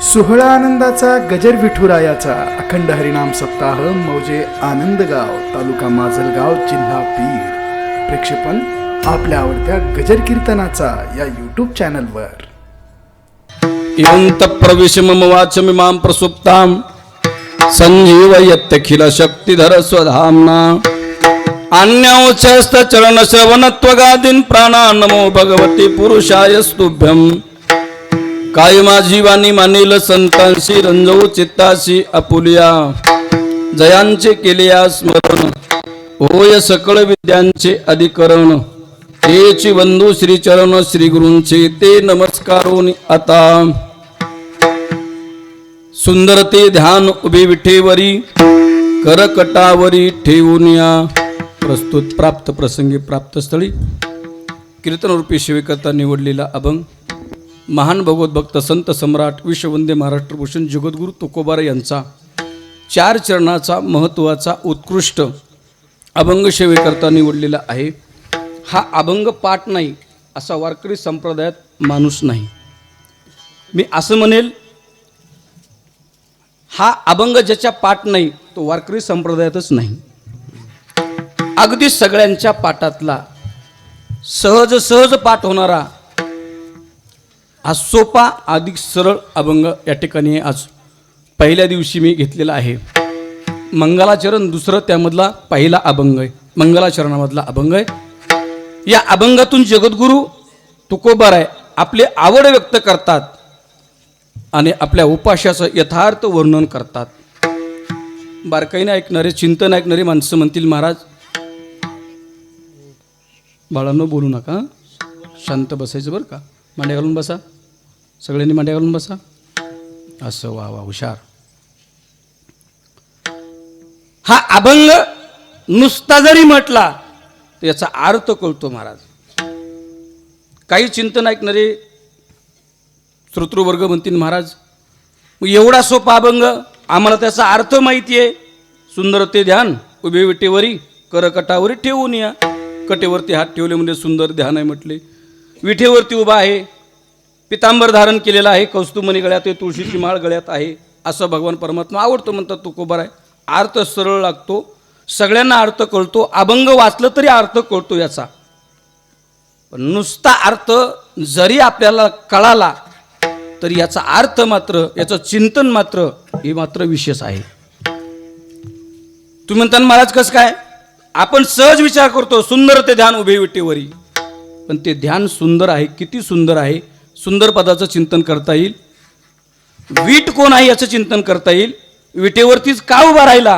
सोहळा आनंदाचा गजर विठुरायाचा अखंड हरिनाम सप्ताह मौजे आनंदगाव तालुका माजलगाव जिल्हा बीड. प्रक्षेपण आपल्या आवडत्या गजर कीर्तनाचा या यूट्यूब चॅनलवर. यंत प्रविशमम वाचमिमां प्रसुप्तां संजीवयत्यखिल शक्तिधर स्वधाम्ना अन्योचस्त चरण श्रवणत्वगादीन प्राणा नमो भगवती पुरुषाय स्तुभ्यं. कायमा जीवानी मानिल संतांशी रंजवू चित्ताशी आपुलिया जयांचे केलिया स्मरण होय सकळ विद्यांचे अधिकरण. तेची बंधू श्री चरण श्री गुरूंचे ते नमस्कारोनी आता. सुंदर ते ध्यान उभे विठेवरी करकटावरी ठेवून या. प्रस्तुत प्राप्त प्रसंगी प्राप्त स्थळी कीर्तनरूपी शिवेकरता निवडलेला अभंग महान भगवत भक्त संत सम्राट विश्ववंदे महाराष्ट्रभूषण जगद्गुरु तुकोबाराय यांचा 4 चरणाचा महत्त्वाचा उत्कृष्ट अभंग सेवेकरता निवडलेला आहे. हा अभंग पाठ नाही असा वारकरी संप्रदायात माणूस नाही. मी असं म्हणेल, हा अभंग ज्याच्या पाठ नाही तो वारकरी संप्रदायातच नाही. अगदी सगळ्यांच्या पाठातला सहज सहज पाठ होणारा हा सोपा अधिक सरळ अभंग या ठिकाणी आज पहिल्या दिवशी मी घेतलेला आहे. मंगलाचरण दुसरं त्यामधला पहिला अभंग आहे. मंगलाचरणामधला अभंग आहे. या अभंगातून जगद्गुरु तुकोबाराय आपले आवड व्यक्त करतात आणि आपल्या उपाशाचं यथार्थ वर्णन करतात. बारकाईने ऐकणारे चिंतन ऐकणारे माणसं म्हणतील, महाराज बाळांनो बोलू नका, शांत बसायचं बरं का, मांड्या घालून बसा, सगळ्यांनी मांड्या घालून बसा. असं वा वा हुशार. हा अभंग नुसता जरी म्हटला तर याचा अर्थ कळतो महाराज. काही चिंतन ऐकणारे श्रोतृवर्ग म्हणतील, महाराज मग एवढा सोपा अभंग, आम्हाला त्याचा अर्थ माहिती आहे. सुंदर ते ध्यान उभे विटेवरी करकटावरी ठेवून या. कटेवरती हात ठेवले म्हणजे सुंदर ध्यान आहे म्हटले. विठेवरती उभा आहे, पितांबर धारण केलेला आहे, कौस्तुभमणी गळ्यात आहे, तुळशीची माळ गळ्यात आहे. असं भगवान परमात्मा आवडतो म्हणतात तुकोबाराय. अर्थ सरळ लागतो, सगळ्यांना अर्थ कळतो. अभंग वाचलं तरी अर्थ कळतो याचा. पण नुसता अर्थ जरी आपल्याला कळाला तरी याचा अर्थ मात्र, याचं चिंतन मात्र हे मात्र विशेष आहे. तुम्ही म्हणता महाराज कसं काय? आपण सहज विचार करतो सुंदर ते ध्यान उभे विटेवरी, पण ते ध्यान सुंदर आहे, किती सुंदर आहे. सुंदर पदाचं चिंतन करता येईल. वीट कोण आहे याचं चिंतन करता येईल. विटेवरतीच का उभा राहिला,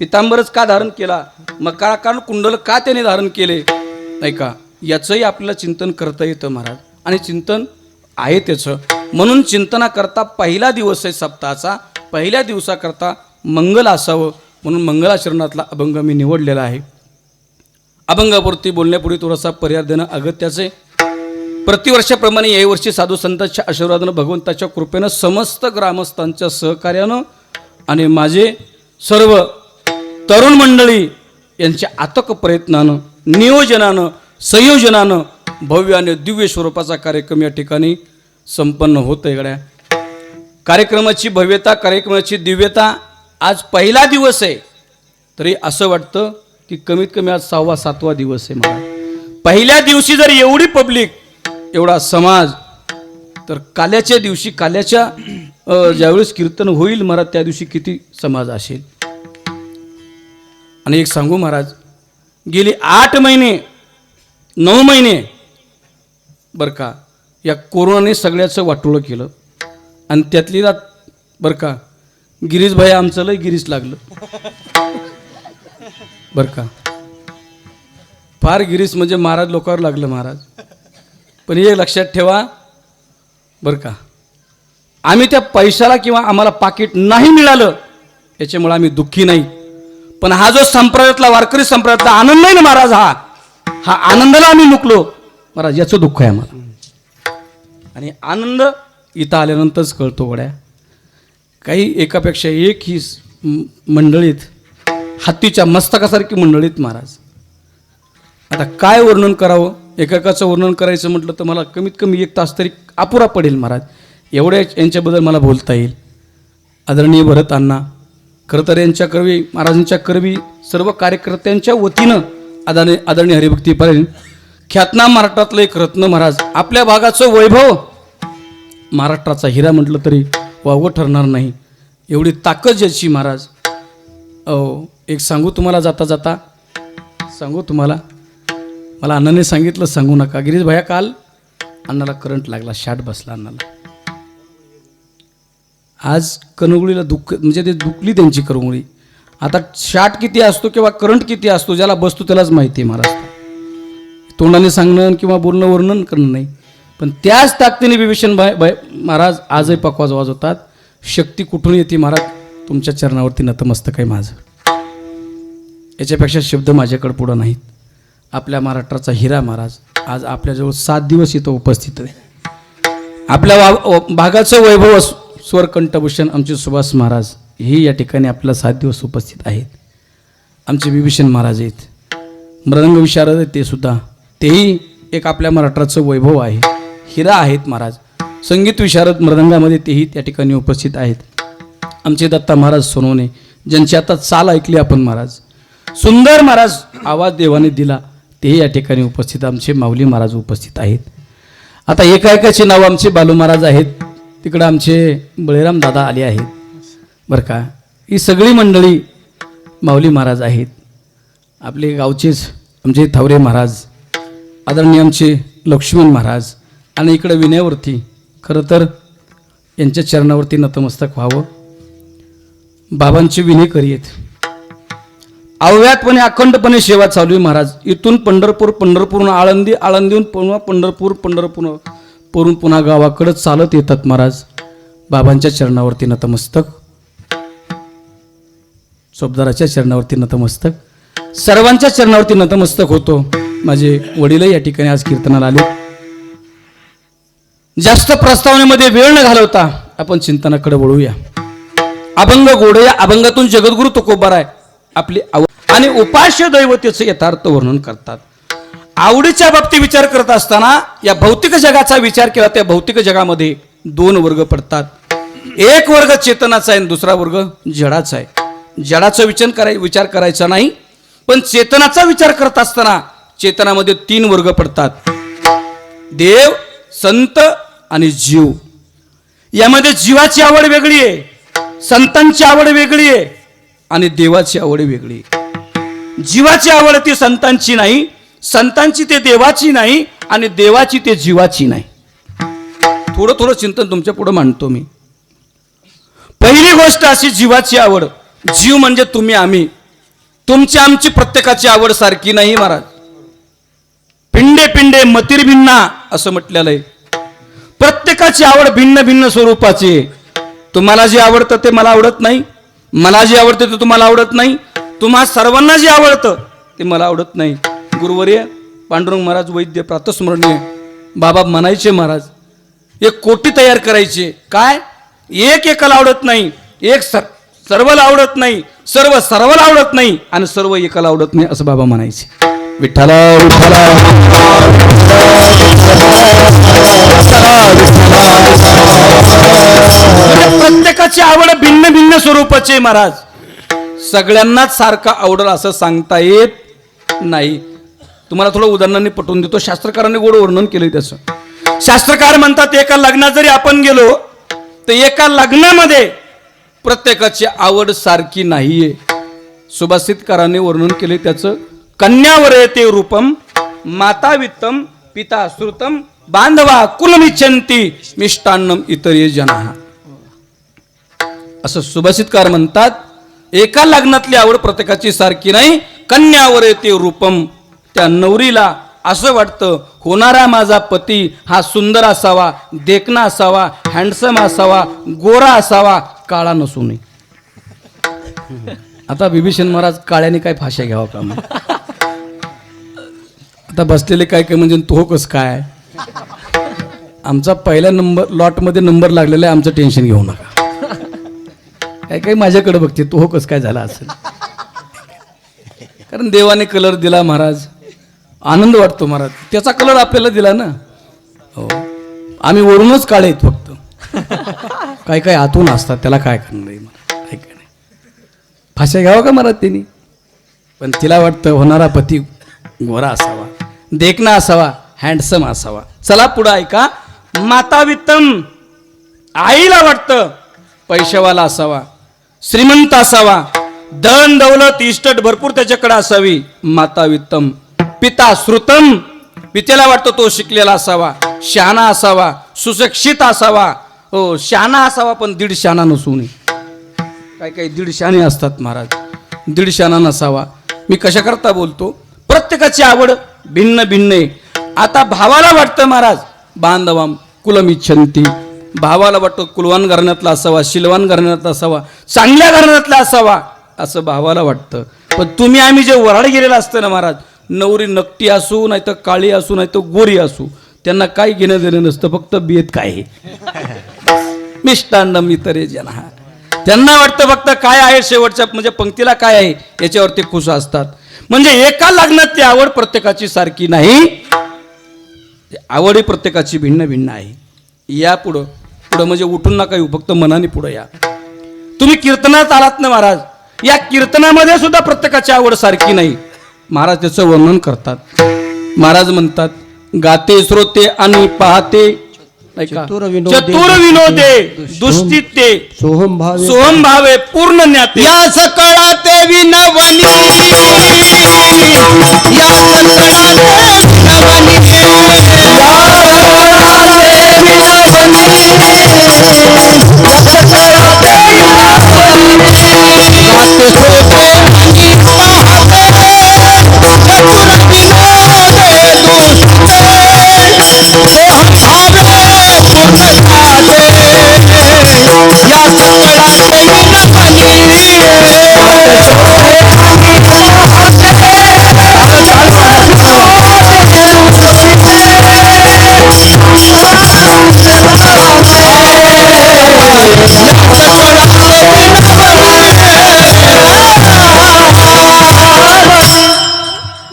पितांबरच का धारण केला, मग कारण कुंडल का त्याने धारण केले, नाही का, याचंही आपल्याला चिंतन करता येतं महाराज. आणि चिंतन आहे त्याचं. म्हणून चिंतनाकरता पहिला दिवस आहे सप्ताहाचा. पहिल्या दिवसाकरता मंगल असावं म्हणून मंगलाचरणातला अभंग मी निवडलेला आहे. अभंगावरती बोलण्यापूर्वी थोडासा पर्याय देणं अगत्याचे. प्रतिवर्षाप्रमाणे याही वर्षी साधू संतांच्या आशीर्वादानं, भगवंताच्या कृपेनं, समस्त ग्रामस्थांच्या सहकार्यानं आणि माझे सर्व तरुण मंडळी यांच्या अथक प्रयत्नानं, नियोजनानं, संयोजनानं भव्य आणि दिव्य स्वरूपाचा कार्यक्रम या ठिकाणी संपन्न होत आहे. गड्या कार्यक्रमाची भव्यता, कार्यक्रमाची दिव्यता. आज पहिला दिवस आहे तरी असं वाटतं की कमीत कमी आज 6वा-7वा दिवस आहे. मला पहिल्या दिवशी जर एवढी पब्लिक, एवढा समाज, तर काल्याच्या दिवशी, काल्याच्या ज्यावेळेस कीर्तन होईल महाराज त्या दिवशी किती समाज असेल. आणि एक सांगू महाराज, गेली 8 महिने 9 महिने बरं का या कोरोनाने सगळ्याचं वाटोळं केलं. आणि त्यातली रात बरं का गिरीश भाई आमचं लय गिरीश लागलं बरं का. फार गिरीश म्हणजे महाराज लोकांवर लागलं महाराज. पण हे लक्षात ठेवा बरं का, आम्ही त्या पैशाला किंवा आम्हाला पाकिट नाही मिळालं याच्यामुळे आम्ही दुःखी नाही. पण हा जो संप्रदायातला, वारकरी संप्रदायातला आनंद आहे ना महाराज, हा आनंदाला आम्ही मुकलो महाराज, याचं दुःख आहे आम्हाला. आणि आनंद इथं आल्यानंतरच कळतो. गड्या काही एकापेक्षा एक ही मंडळीत, हत्तीच्या मस्तकासारखी मंडळीत महाराज. आता काय वर्णन करावं, एकाचं वर्णन करायचं म्हटलं तर मला कमीत कमी 1 तास तरी अपुरा पडेल महाराज. एवढ्या यांच्याबद्दल मला बोलता येईल. आदरणीय भरत अण्णा, खरं तर यांच्या करवी महाराजांच्या करवी सर्व कार्यकर्त्यांच्या वतीनं आदरणीय हरिभक्ती पाटील ख्यातनाम महाराष्ट्रातलं एक रत्न महाराज, आपल्या भागाचं वैभव, महाराष्ट्राचा हिरा म्हटलं तरी वावगं ठरणार नाही, एवढी ताकद ज्याची महाराज. एक सांगू तुम्हाला, जाता जाता सांगू तुम्हाला, मला अण्णाने सांगितलं सांगू नका. गिरीश भैया काल अण्णाला करंट लागला, शाट बसला अण्णाला. आज कणगुळीला दुःख म्हणजे ते दुखली त्यांची करंगुळी. आता शाट किती असतो किंवा करंट किती असतो ज्याला बसतो त्यालाच माहिती आहे महाराज. तोंडाने सांगणं किंवा बोलणं वर्णन करणं नाही, पण त्याच ताकदीने विभीषण महाराज आजही पकवाज वाजवतात. शक्ती कुठून येते महाराज? तुमच्या चरणावरती नतमस्तक आहे माझं. याच्यापेक्षा शब्द माझ्याकडे पुढं नाहीत. आपल्या महाराष्ट्राचा हिरा महाराज आज आपल्याजवळ 7 दिवस इथं उपस्थित आहे. आपल्या भागाचं वैभव स्वर कंठभूषण आमचे सुभाष महाराज ही या ठिकाणी आपल्याला 7 दिवस उपस्थित आहेत. आमचे विभीषण महाराज आहेत, मृदंग विशारद आहेत ते सुद्धा, तेही एक आपल्या महाराष्ट्राचं वैभव आहे, हिरा आहेत महाराज. संगीत विशारद मृदंगामध्ये तेही त्या ठिकाणी उपस्थित आहेत. आमचे दत्ता महाराज सोनवणे, ज्यांची आता चाल ऐकली आपण महाराज, सुंदर महाराज आवाज देवाने दिला, तेही या ठिकाणी उपस्थित. आमचे माऊली महाराज उपस्थित आहेत. आता एकाएकाचे नाव आमचे बालू महाराज आहेत, तिकडं आमचे बळीराम दादा आले आहेत बरं का. ही सगळी मंडळी माऊली महाराज आहेत. आपले गावचेच आमचे थावरे महाराज, आदरणीय आमचे लक्ष्मण महाराज, आणि इकडं विनयावरती खरं तर यांच्या चरणावरती नतमस्तक व्हावं. बाबांचे विनेकरी आहेत. अव्यातपणे अखंडपणे सेवा चालू आहे महाराज. इथून पंढरपूर, पंढरपूरहून आळंदी, आळंदीहून पुन्हा पंढरपूर, पंढरपूरहून पुन्हा गावाकडं चालत येतात महाराज. बाबांच्या चरणावरती नतमस्तक, सोबदाराच्या चरणावरती नतमस्तक, सर्वांच्या चरणावरती नतमस्तक होतो. माझे वडीलही या ठिकाणी आज कीर्तनाला आले. जास्त प्रस्तावनेमध्ये वेळ न घालवता आपण चिंतनाकडे वळूया. अभंग गोडया, अभंगातून जगद्गुरु तुकोबार आहे आपली आणि उपास्य दैवतेचं यथार्थ वर्णन करतात. आवडीच्या बाबतीत विचार करत असताना या भौतिक जगाचा विचार केला, त्या भौतिक जगामध्ये 2 वर्ग पडतात. एक वर्ग चेतनाचा आहे आणि दुसरा वर्ग जडाचा आहे. जडाचा विचार करायचा नाही, पण चेतनाचा विचार करत असताना चेतनामध्ये 3 वर्ग पडतात. देव, संत आणि जीव. यामध्ये जीवाची आवड वेगळी आहे, संतांची आवड वेगळी आहे आणि देवाची आवड वेगळी आहे. जीवाची आवड ती संतांची नाही, संतांची ते देवाची नाही आणि देवाची ते जीवाची नाही. थोडं थोडं चिंतन तुमच्या पुढे मांडतो मी. पहिली गोष्ट अशी, जीवाची आवड. जीव म्हणजे तुम्ही, आम्ही. तुमची आमची प्रत्येकाची आवड सारखी नाही महाराज. पिंडे पिंडे मतिर्भिन्ना असं म्हटलेलं आहे. प्रत्येकाची आवड भिन्न भिन्न स्वरूपाची. तुम्हाला जे आवडतं ते मला आवडत नाही, मला जे आवडतं ते तुम्हाला आवडत नाही, तुम्हा सर्वांना जे आवडतं ते मला आवडत नाही. गुरुवर्य पांडुरंग महाराज वैद्य प्रातस्मरणीय बाबा म्हणायचे महाराज, एक कोटी तयार करायचे. काय? एक एकाला आवडत नाही, एक सर्वाला आवडत नाही, सर्व सर्वाला आवडत नाही आणि सर्व एकाला आवडत नाही असं बाबा म्हणायचे. विठ्ठला विठ्ठला प्रत्येकाची आवड भिन्न भिन्न स्वरूपाची महाराज. सगळ्यांनाच सारखं आवडल असं सांगता येत नाही. तुम्हाला थोडं उदाहरणांनी पटवून देतो. शास्त्रकारांनी गोड वर्णन केलंय त्याचं. शास्त्रकार म्हणतात, एका लग्नात जरी आपण गेलो तर एका लग्नामध्ये प्रत्येकाची आवड सारखी नाहीये. सुभाषितकारांनी वर्णन केले त्याचं. कन्यावर येते रूपम, माता वित्तम, पिता श्रुतम, बांधवा कुलमिच्छन्ति मिष्टान्नम इतरे जनाः. असं सुभाषितकार म्हणतात. एका लग्नातली आवड प्रत्येकाची सारखी नाही. कन्यावर येते रूपम, त्या नवरीला असं वाटतं होणारा माझा पती हा सुंदर असावा, देखणा असावा, हँडसम असावा, गोरा असावा, काळा नसू नये. आता विभीषण महाराज काळ्याने काय फाशा घ्यावा का? आता बसलेले काय काय म्हणजे तो कस काय? आमचा पहिल्या लॉटमध्ये नंबर लागलेला आहे, आमचं टेन्शन घेऊ नका. काय काय माझ्याकडे बघते, तो कस काय झाला असेल. कारण देवाने कलर दिला महाराज, आनंद वाटतो महाराज. त्याचा कलर आपल्याला दिला ना. हो, आम्ही वरूनच काळे आहेत फक्त. काय काय आतून असतात, त्याला काय करणार आहे मला, ऐका नाही. फाशा घ्यावं का मला त्यांनी? पण तिला वाटतं होणारा पती गोरा असावा, देखणा असावा, हँडसम असावा. चला पुढं ऐका. माता वित्तम, आईला वाटतं पैशावाला असावा, श्रीमंत असावा, धन दौलत इस्टेट भरपूर त्याच्याकडे असावी. माता वित्तम. पिता श्रुतम, पित्याला वाटतं तो शिकलेला असावा, शहाणा असावा, सुशिक्षित असावा. हो, शहाणा असावा पण दीड शहाणा नसू नये. काय काही दीड शहाणे असतात महाराज, दीड शहाणा नसावा. मी कशाकरता बोलतो, प्रत्येकाची आवड भिन्न भिन्न आहे. आता भावाला वाटतं महाराज बांधवाम कुलमिच्छन्ति, भावाला वाटतं कुलवान घराण्यातला असावा, शिलवान घराण्यातला असावा, चांगल्या घराण्यातला असावा, असं भावाला वाटतं. पण तुम्ही आम्ही जे वराड गेलेलं असतं ना महाराज, नवरी नकटी असू नाही तर काळी असू नाही तर गोरी असू, त्यांना काही घेणं देणं नसतं, फक्त बेत काय आहे. मिष्टान्नम इतरे जना, त्यांना वाटतं फक्त काय आहे शेवटच्या म्हणजे पंक्तीला काय आहे याच्यावर ते खुश असतात. म्हणजे एका लग्नात ती आवड प्रत्येकाची सारखी नाही, आवडी प्रत्येकाची भिन्न भिन्न आहे. या पुढं पुढं म्हणजे उठून नका येऊ, फक्त मनाने पुढं या. तुम्ही कीर्तनात आलात ना महाराज, या कीर्तनामध्ये सुद्धा प्रत्येकाची आवड सारखी नाही. महाराज त्याचं वर्णन करतात. महाराज म्हणतात, गाते श्रोते आणि पाहते चतुर विनोदे दुष्टिते सोहम भावे पूर्ण ज्ञाते. या सकळा ते विनवनी, या सकळा ते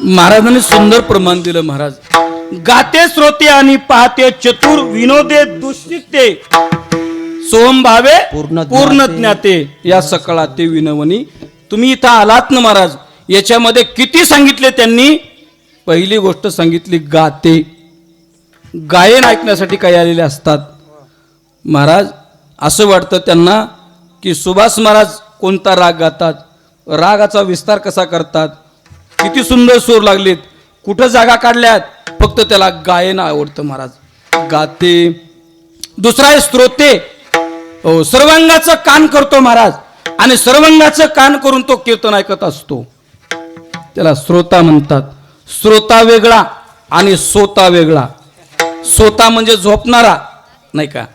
महाराजांनी सुंदर प्रमाण दिलं. महाराज गाते श्रोते आणि पाहते, चतुर विनोदे दुष्टिते, सोम भावे पूर्ण ज्ञाते, या सकळा ते विनवणी. तुम्ही इथं आलात ना महाराज, याच्यामध्ये किती सांगितले त्यांनी. पहिली गोष्ट सांगितली गाते, गायन ऐकण्यासाठी काही आलेले असतात. महाराज असं वाटतं त्यांना की सुभाष महाराज कोणता राग गातात, रागाचा विस्तार कसा करतात, किती सुंदर सूर लागलेत, कुठं जागा काढल्यात, फक्त त्याला गायन आवडतं महाराज. गाते. दुसरा आहे श्रोते. हो, सर्वांगाचं कान करतो महाराज, आणि सर्वांगाचं कान करून तो कीर्तन ऐकत असतो, त्याला श्रोता म्हणतात. श्रोता वेगळा आणि सोता वेगळा. सोता म्हणजे झोपणारा नाही का,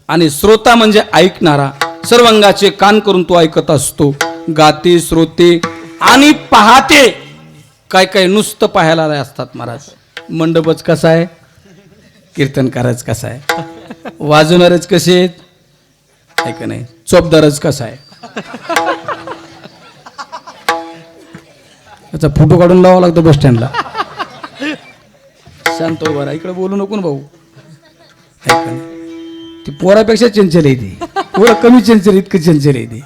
आणि श्रोता म्हणजे ऐकणारा. सर्वांगाचे कान करून तो ऐकत असतो. गाते श्रोते आणि पाहते. काय काय नुसतं पाहायला असतात महाराज. मंडपच कसा आहे, कीर्तनकारच कसा आहे, वाजवणारच कसे आहेत, ऐका नाही, चोपदारच कसा आहे, याचा फोटो काढून लावावा लागतो बस स्टँडला. शांत उभा राहा, इकडे बोलू नको ना भाऊ. ऐका नाही, ती पोरापेक्षा चंचल आहे, ती पोरं कमी चंचल, इतकं चंचल आहे ती.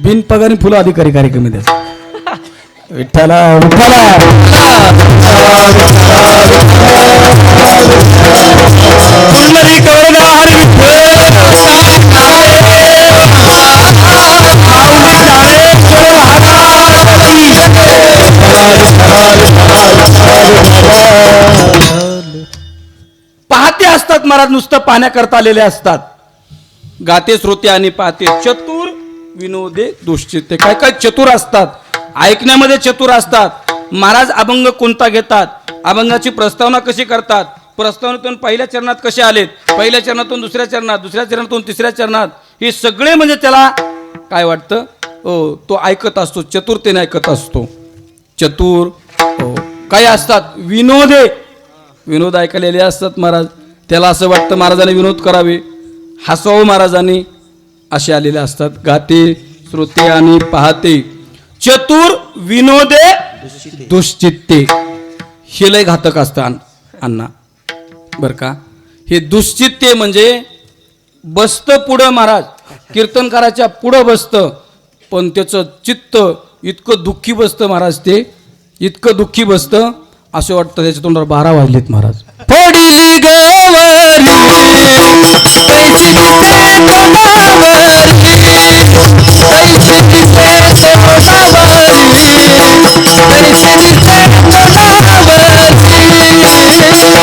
बिन पगारी फुलं अधिकारी कार्यक्रम आहे त्याचा. विठ्ठला विठ्ठला पाहते असतात महाराज, नुसतं पाहण्याकरता आलेले असतात. गाते श्रोते आणि पाहते. चतुर विनोदे दुष्चिते. काय काय चतुर असतात, ऐकण्यामध्ये चतुर असतात. महाराज अभंग कोणता घेतात, अभंगाची प्रस्तावना कशी करतात, प्रस्तावनेतून पहिल्या चरणात कसे आलेत, पहिल्या चरणातून दुसऱ्या चरणात, दुसऱ्या चरणातून तिसऱ्या चरणात, हे सगळे म्हणजे त्याला काय वाटतं, हो तो ऐकत असतो, चतुरतेने ऐकत असतो. चतुर. हो काय असतात, विनोदे. विनोद ऐकलेले असतात महाराज, त्याला असं वाटतं महाराजांनी विनोद करावे, हसावं महाराजांनी, असे आलेले असतात. गाते श्रोते आणि पाहते. चतुर विनोदे दुष्चित्ते. हे लय घातक असतं अण्णा बरं का. हे दुष्चित्ते म्हणजे बसतं पुढं महाराज, कीर्तनकाराच्या पुढं बसतं, पण त्याचं चित्त इतकं दुःखी बसतं महाराज, ते इतकं दुःखी बसतं असं वाटतं त्याच्या तोंडावर 12 वाजलेत महाराज. पडली गवरी पैसे दिसे तोंडावरी, पैसे दिसे तोंडावरी, पैसे दिसे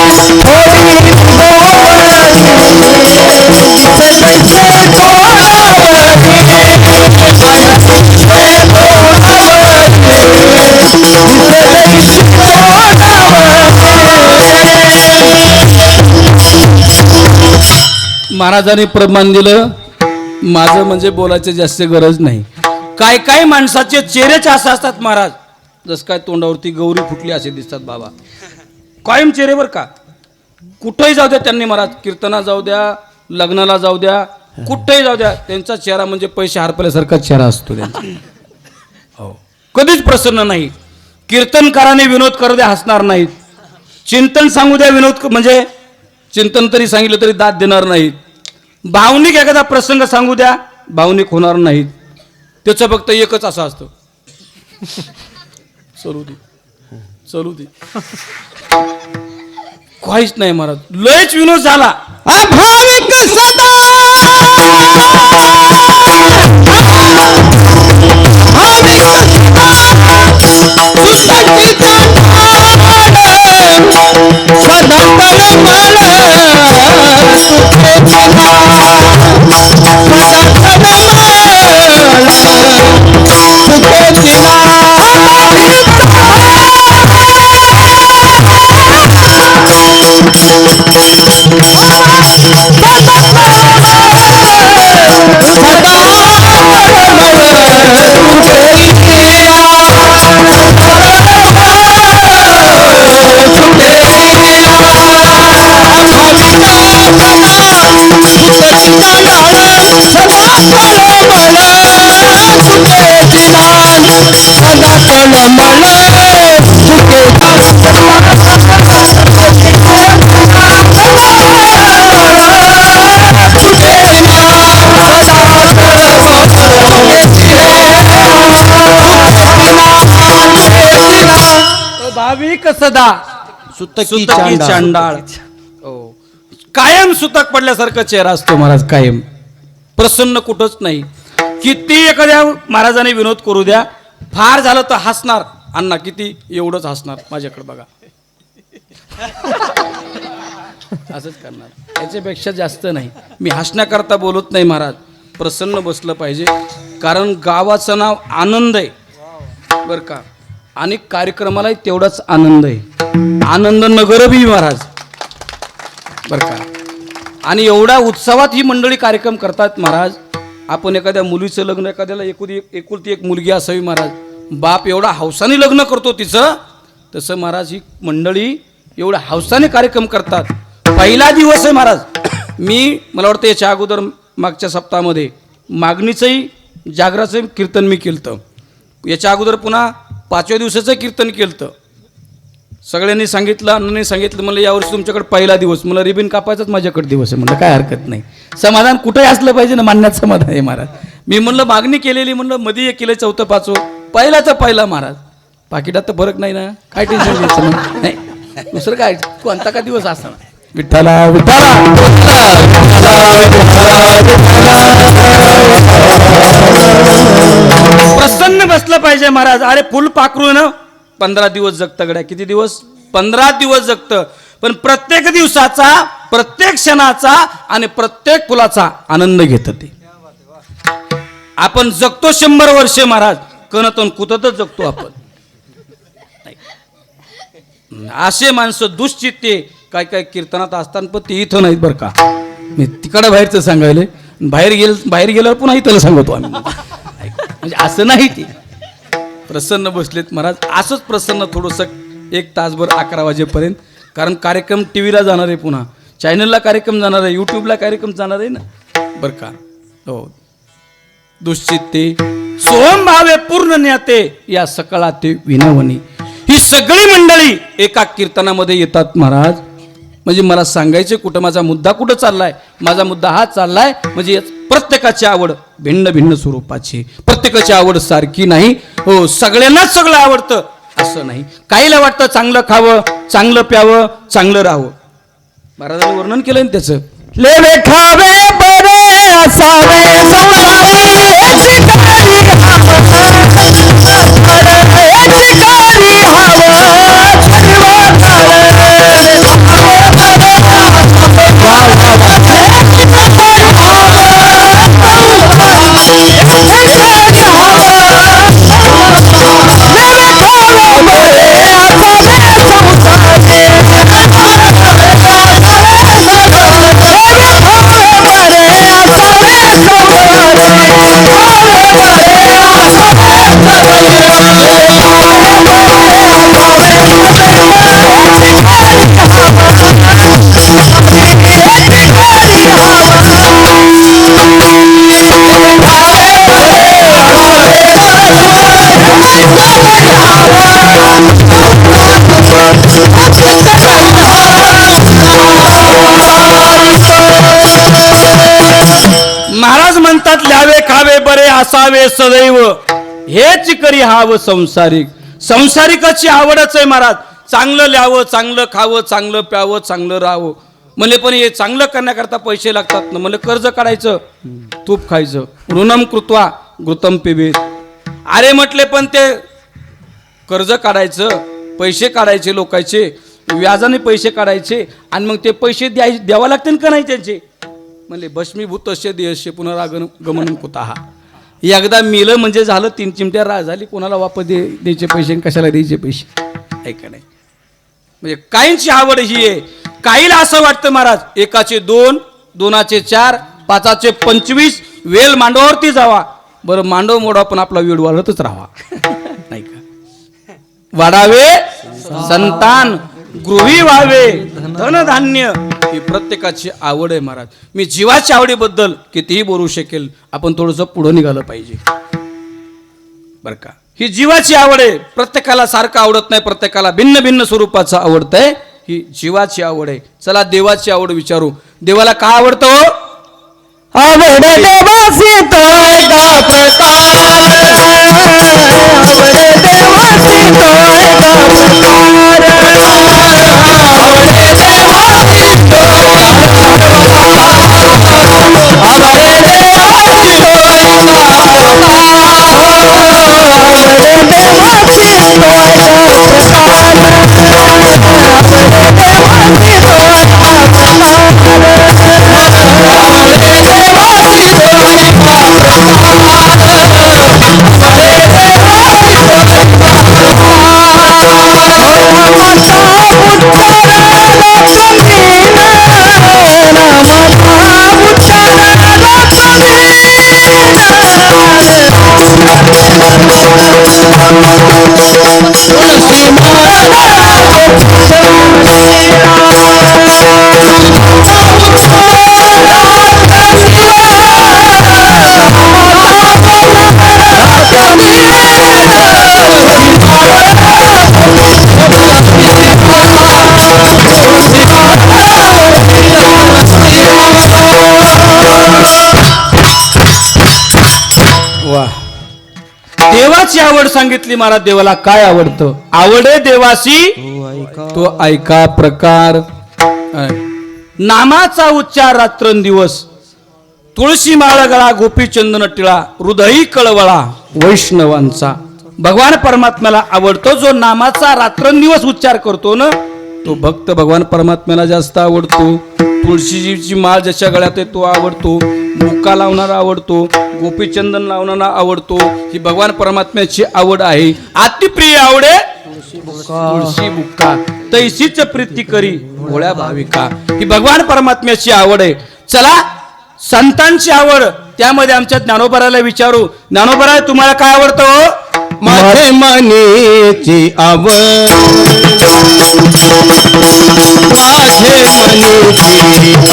महाराजांनी प्रमाण दिलं. माझं म्हणजे बोलायची जास्त गरज नाही. काय काय माणसाचे चेहरेच असं असतात महाराज, जसं काय तोंडावरती गौरी फुटली असे दिसतात बाबा, कायम चेहरेवर का. कुठेही जाऊ द्या त्यांनी महाराज, कीर्तना जाऊ द्या, लग्नाला जाऊ द्या, कुठेही जाऊ द्या, त्यांचा चेहरा म्हणजे पैसे हरपल्यासारखा चेहरा असतो त्यांचा. हो, कधीच प्रसन्न नाही. कीर्तनकाराने विनोद करू द्या, हसणार नाहीत. चिंतन सांगू द्या, विनोद म्हणजे चिंतन तरी सांगितलं तरी दाद देणार नाहीत. भावनिक एखादा प्रसंग सांगू द्या, भावनिक होणार नाहीत. त्याचं फक्त एकच असं असतं, चलू दे चलू दे, काहीच नाही महाराज. लयच विनोद झाला. भाविक सदा भाविक सदा सुतकी चांडाळ. हो, कायम सुतक पडल्यासारखा चेहरा असतो महाराज, कायम प्रसन्न कुठंच नाही. किती एखाद्या महाराजाने विनोद करू द्या, फार झालं तर हसणार. अण्णा किती एवढंच हसणार, माझ्याकडे बघा, असंच करणार, याच्यापेक्षा जास्त नाही. मी हसण्याकरता बोलत नाही महाराज, प्रसन्न बसलं पाहिजे. कारण गावाचं नाव आनंद आहे बरं का, आणि कार्यक्रमालाही तेवढाच आनंद आहे. आनंद नगर बी महाराज बरं का. आणि एवढ्या उत्सवात ही मंडळी कार्यक्रम करतात महाराज. आपण एखाद्या मुलीचं लग्न, एखाद्याला एकुलती एक मुलगी असावी महाराज, बाप एवढा हौसाने लग्न करतो तिचं, तसं महाराज ही मंडळी एवढ्या हौसाने कार्यक्रम करतात. पहिला दिवस आहे महाराज. मला वाटतं याच्या अगोदर मागच्या सप्ताहामध्ये मागणीचंही जागराचं कीर्तन मी केलं. याच्या अगोदर पुन्हा 5व्या दिवसाचं कीर्तन केलं. सगळ्यांनी सांगितलं, अण्णांनी सांगितलं, मला यावर्षी तुमच्याकडे पहिला दिवस, मला रिबिन कापायचाच माझ्याकडे दिवस आहे. म्हणलं काय हरकत नाही, समाधान कुठेही असलं पाहिजे ना, मान्यात समाधान आहे महाराज. मी म्हणलं मागणी केलेली, म्हणलं मध्ये एक केलं, 4, 5 पहिलाचा पहिला महाराज. पाकिटात तर फरक नाही ना, काय टेन्शन घ्यायचं नाही. दुसरं काय, कोणता का दिवस असा. विठ्ठला विठ्ठला प्रसन्न बसलं पाहिजे महाराज. अरे फुल पाखरू ना 15 दिवस जगतं गड्या. किती दिवस? 15 दिवस जगतं. पण प्रत्येक दिवसाचा, प्रत्येक क्षणाचा आणि प्रत्येक फुलाचा आनंद घेतं ते. आपण जगतो 100 वर्षे महाराज, कणतून कुततच जगतो आपण. असे माणसं दुश्चित्ते काय काय कीर्तनात असतात, पण ते इथं नाहीत बरं का. मी तिकडं बाहेरचं सांगायला, बाहेर गेल्यावर पुन्हा इथं सांगतो आम्ही. म्हणजे असं नाही, ते प्रसन्न बसलेत महाराज. असंच प्रसन्न थोडंसं 1 तासभर 11 वाजेपर्यंत. कारण कार्यक्रम TV ला जाणार आहे, पुन्हा चॅनलला कार्यक्रम जाणार आहे, यूट्यूबला कार्यक्रम जाणार आहे ना बरं का. हो, दुश्चित्ते सोहम भावे पूर्ण न्याते या सकळा ते विनवणी. ही सगळी मंडळी एका कीर्तनामध्ये येतात महाराज. म्हणजे मला सांगायचे कुठं, माझा मुद्दा कुठं चाललाय, माझा मुद्दा हा चाललाय म्हणजे प्रत्येकाची आवड भिन्न भिन्न स्वरूपाची, प्रत्येकाची आवड सारखी नाही. हो, सगळ्यांनाच सगळं आवडतं असं नाही. काहीला वाटतं चांगलं खावं, चांगलं प्यावं, चांगलं राहावं. महाराजांनी वर्णन केलं ना त्याचं. लेवे खावे बरे असावे संसारी चिकारी हवं महाराज म्हणतात ल्यावे खावे बरे असावे सदैव हेच करी हाव संसारिक. संसारिकाची आवडच आहे महाराज. चांगलं ल्यावं, चांगलं खावं, चांगलं प्यावं, चांगलं राहावं. म्हणले पण हे चांगलं करण्याकरता पैसे लागतात ना. म्हणले कर्ज काढायचं, तूप खायचं, ऋणम कृत्वा घृतम पिबेत. अरे म्हटले पण ते कर्ज काढायचं, पैसे काढायचे लोकांचे, व्याजाने पैसे काढायचे आणि मग ते पैसे द्यावा लागतील का नाही त्यांचे. म्हणले भस्मीभूत असे देहशे पुनरागमन कुतः. एकदा मिलं म्हणजे झालं, 3 चिमट्या राह झाली, कोणाला वापस द्यायचे पैसे, कशाला द्यायचे पैसे, ऐका नाही. म्हणजे काहींची आवड ही आहे. काहीला असं वाटतं महाराज एकाचे 2, 2चे 4, 5चे 25 वेल मांडवावरती जावा. बरं मांडव मोडा पण आपला वेळ वाढतच राहावा. नाही का. वाढावे संतान, गृही व्हावे धनधान्य, ही प्रत्येकाची आवड आहे महाराज. मी जीवाच्या आवडीबद्दल कितीही बोलू शकेल, आपण थोडंसं पुढं निघालं पाहिजे बरं का. ही जीवाची आवड आहे. प्रत्येकाला सारखं आवडत नाही, प्रत्येकाला भिन्न भिन्न स्वरूपाचं आवडतंय. ही जीवाची आवड आहे. चला देवाची आवड विचारू. देवाला काय आवडतं हो? आवड देवासी तो एका प्रकार, आवड देवासी तो एका प्रकार, आवड देवासी तो देवाची आवड सांगितली महाराज. देवाला काय आवडतं? आवडे देवासी तो ऐका प्रकार. नामाचा उच्चार रात्रंदिवस, तुळशी माळ गळा, गोपीचंदन टिळा, हृदयी कळवळा वैष्णवांचा. भगवान परमात्म्याला आवडतो जो नामाचा रात्रंदिवस उच्चार करतो ना, तो भक्त भगवान परमात्म्याला जास्त आवडतो. तुळशीची माळ ज्याच्या गळ्यात आहे तो आवडतो, बुक्का लावणारा आवडतो, गोपीचंदन लावणारा आवडतो. ही भगवान परमात्म्याची आवड आहे. अतिप्रिय आवडे तुळशी बुक्का, तैसीच प्रीती करी भोळ्या भाविका. ही भगवान परमात्म्याची आवड आहे. चला संतांची आवड, त्यामध्ये आमच्या ज्ञानोबराला विचारू. ज्ञानोबरा तुम्हाला काय आवडतं हो? माझे मनीची आवड, माझे मनीची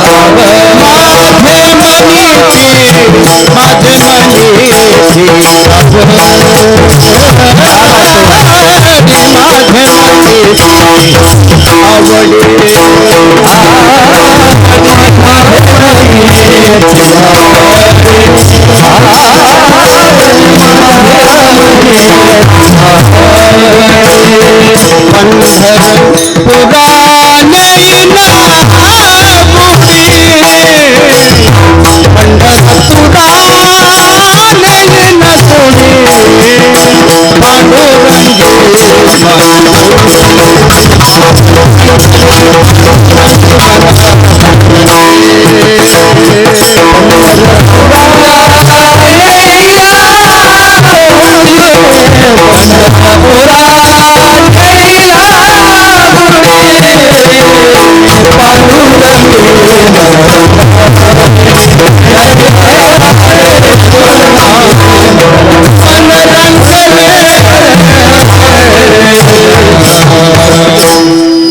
आवड, माझे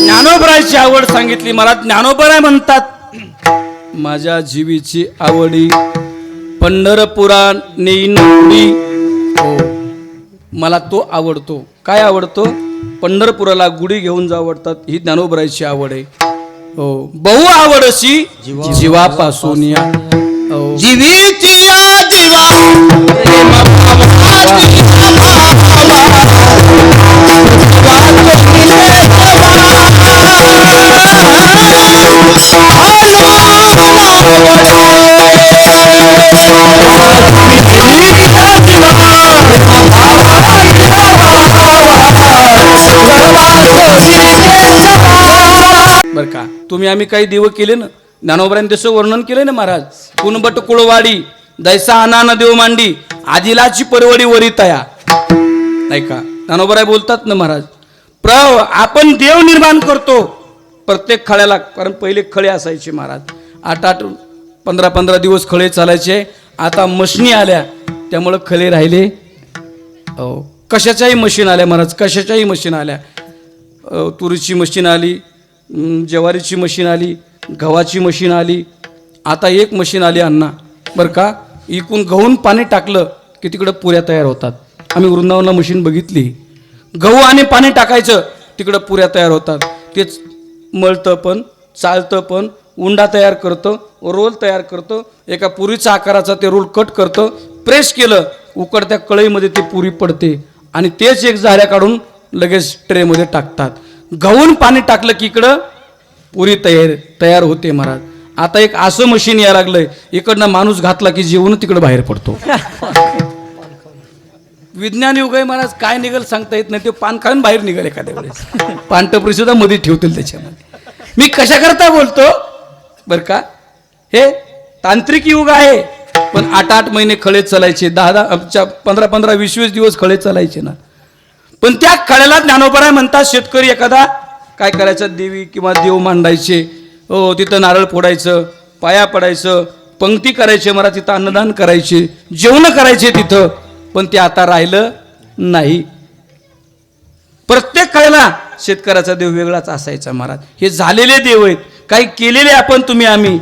ज्ञानोबरायची आवड सांगितली. मला ज्ञानोबराय म्हणतात, माझ्या जीवीची आवडी पंढरपुरा नेईन गुडी. हो, मला तो आवडतो. काय आवडतो? पंढरपुराला गुढी घेऊन जावं वाटतात. ही ज्ञानोबरायची आवड आहे. हो, बहु आवडशी जीवापासून या. हो, जीवीची या जीवा प्रेम बर का, तुम्ही आम्ही काही देव केले ना, ज्ञानोबरांनी तसं वर्णन केलंय ना महाराज. कुणबट कुळवाडी दैसा अनान देव मांडी आदिलाची परवडी वरी तया. नाही का, ज्ञानोबराय बोलतात ना महाराज, आपण देव निर्माण करतो प्रत्येक खळ्याला. कारण पहिले खळे असायचे महाराज, 8-8 15-15 दिवस खळे चालायचे. आता मशिनी आल्या त्यामुळं खळे राहिले. हो, कशाच्याही मशीन आल्या महाराज, कशाच्याही मशीन आल्या. तुरीची मशीन आली, ज्वारीची मशीन आली, गव्हाची मशीन आली. आता एक मशीन आली अण्णा बरं का, इकून गहून पाणी टाकलं की तिकडं पुऱ्या तयार होतात. आम्ही वृंदावनला मशीन बघितली, गहू आणि पाणी टाकायचं तिकडं पुऱ्या तयार होतात. तेच मळतं पण, चालतं पण, उंडा तयार करतं, रोल तयार करतं, एका पुरीचा आकाराचा ते रोल कट करतं, प्रेस केलं उकडत्या कढईमध्ये ते पुरी पडते आणि तेच एक झाऱ्या काढून लगेच ट्रेमध्ये टाकतात. गहून पाणी टाकलं की इकडं पुरी तयार होते महाराज. आता एक असं मशीन यायला लागलंय, इकडनं माणूस घातला की जेवण तिकडं बाहेर पडतो. विज्ञान युग आहे महाराज, काय निघेल सांगता येत नाही. ते पान खाऊन बाहेर निघेल एखाद्या वेळेस, पानटपरी सुद्धा मध्ये ठेवतील त्याच्यामध्ये. मी कशा करता बोलतो बर का, हे तांत्रिक युग आहे. पण 8-8 महिने खळे चालायचे, 10-10 15-15 20-20 दिवस खळे चालायचे ना. पण त्या खळ्याला ज्ञानोबराय म्हणतात, शेतकरी एखादा काय करायचं, देवी किंवा देव मांडायचे. हो, तिथं नारळ फोडायचं, पाया पडायचं, पंक्ती करायचे मला, तिथं अन्नदान करायचे, जेवण करायचे तिथं. पण ते आता राहिलं नाही. प्रत्येक काळाला शेतकऱ्याचा देव वेगळाच असायचा महाराज. हे झालेले देव आहेत, काही केलेले आपण तुम्ही आम्ही.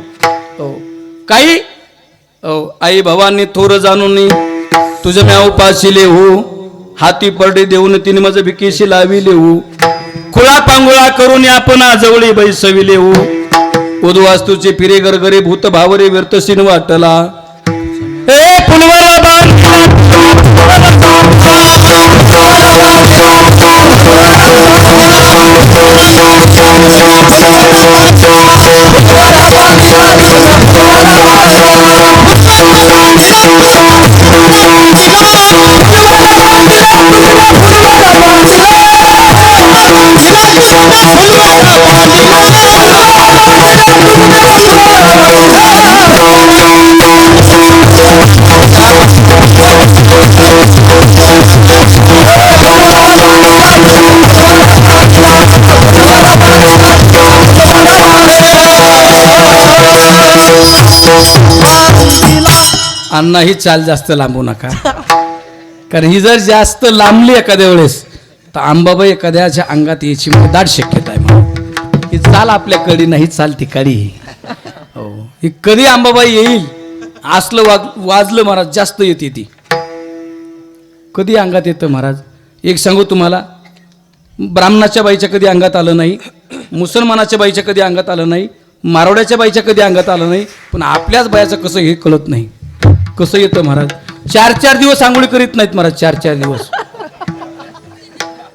हो, काही आई भवानी थोर जाणून तुझं म्या उपाशिले हो, हाती परडे देऊन तिने माझं भिकेशी लाविले हो, खुळा पांगुळा करून आपण आजवळी बैसविले हो, उद्वास्तूचे फिरे गरगरे भूत भावरे व्यर्थसीन वाटला. ए पुलवाला अण्णा ही चाल जास्त लांबू नका, कारण ही जर जास्त लांबली एखाद्या वेळेस तर अंबाबाई एखाद्याच्या अंगात यायची दाट शक्यता आहे. ही चाल आपल्याकडे नाही, चाल तिकडे. हो, ही कधी अंबाबाई येईल असलं वाजलं महाराज, जास्त येते ती. कधी अंगात येतं महाराज. एक सांगू तुम्हाला, ब्राह्मणाच्या बाईच्या कधी अंगात आलं नाही, मुसलमानाच्या बाईच्या कधी अंगात आलं नाही, मारवाड्याच्या बाईच्या कधी अंगात आलं नाही, पण आपल्याच बायाचं कसं हे कळत नाही. कसं येतं महाराज, 4-4 दिवस आंघोळी करीत नाहीत महाराज, 4-4 दिवस.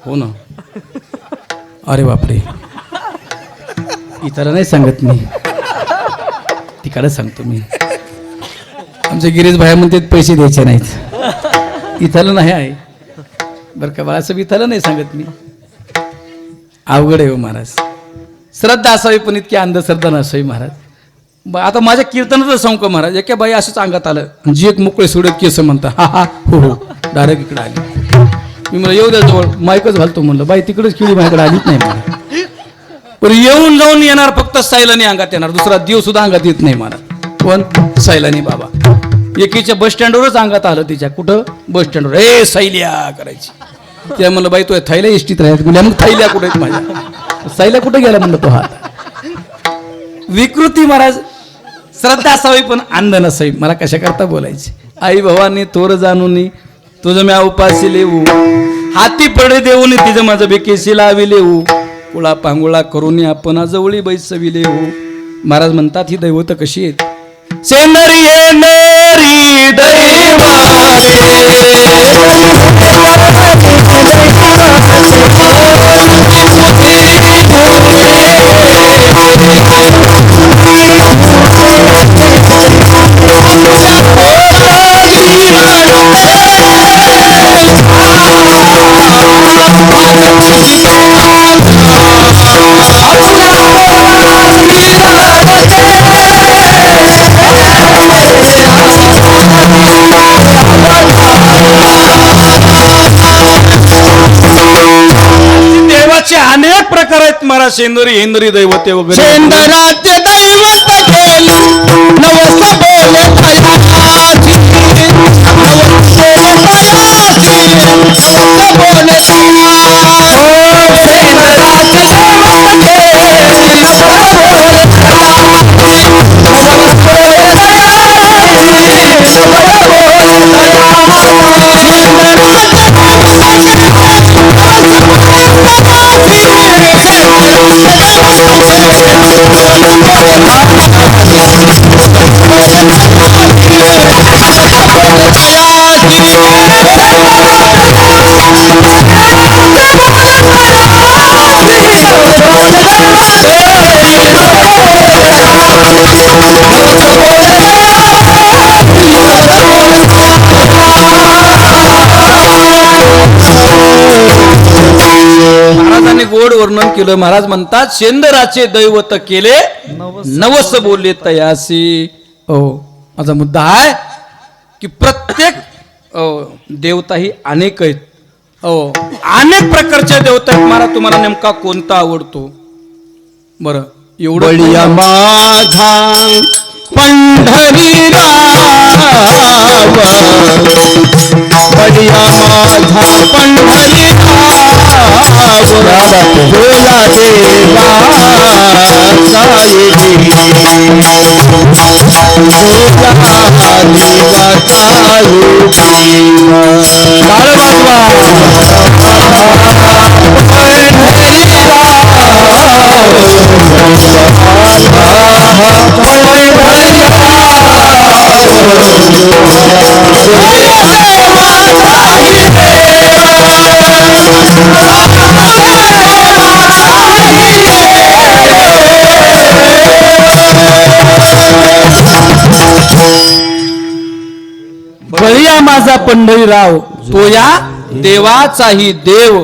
हो ना. अरे बापरे, इथं नाही सांगत मी, तिकडे सांगतो मी. आमचे गिरीश भाया म्हणतात पैसे द्यायचे नाहीत, इथलं नाही आहे बरं का बाळासाहेब, इथलं नाही सांगत मी. अवघड आहे हो महाराज. श्रद्धा असावी पण इतकी अंधश्रद्धा नसावी महाराज. आता माझ्या कीर्तनातच सांगू का महाराज, एका बाई असंच अंगात आलं, जी एक मोकळे सोडत केस म्हणता, हा हा हो हो, डायरेक्ट इकडे आली. मी मला येऊ द्या जवळ, माईकच घालतो म्हणलं, बाई तिकडेच किडी माझ्याकडे आलीच नाही मला. पण येऊन जाऊन येणार फक्त सैलानी अंगात येणार, दुसरा देव सुद्धा अंगात येत नाही महाराज. पण सैलानी बाबा एकीच्या बस स्टँडवरच अंगात आलं तिच्या. कुठं? बस स्टँडवर. ए सैल्या करायची. त्या म्हणलं बाई तो थैल्या इष्टीत राहायचं. म्हणजे मग थैल्या कुठे आहेत माझ्या, सैल्या कुठे गेला म्हणलं तो हात. विकृती महाराज. श्रद्धा असावी पण अंध नसावी. मला कशा करता बोलायची. आई भवानी थोर जाणून तुझं म्या उपाशी लेऊ, हाती पडे देऊन तिचं माझं बेकेशी लावी लेऊ, कुळा पांगुळा करून आपण जवळी बैसवी लेऊ. महाराज म्हणतात ही दैवत कशी आहेत. सेंदरी येणारी दैवारे देवाचे अनेक प्रकार आहेत महाराज. शेंदरी हेंदरी दैवते वगैरे. शेंदराचे दैवत केले नवस बोले तयाची, नवस बोले तयाची, बोले शेंदराचे दैवत केले नवस बोले महाराजांनी गोड वर्णन केलं. महाराज म्हणतात शेंदराचे दैवत केले नवस बोलले तयासी. हो, माझा मुद्दा आहे की प्रत्येक देवता ही अनेक आहेत. हो, अनेक प्रकारच्या देवता आहेत. महाराज तुम्हाला नेमका कोणता आवडतो? बरं एवढं बळिया माझा पंढरीराव, बळिया माझा पंढरीराव, भोला देवा सायगी, भोला देवा सायगी, काळ बळिया माझा पंढरीराव, तो या देवाचाही देव.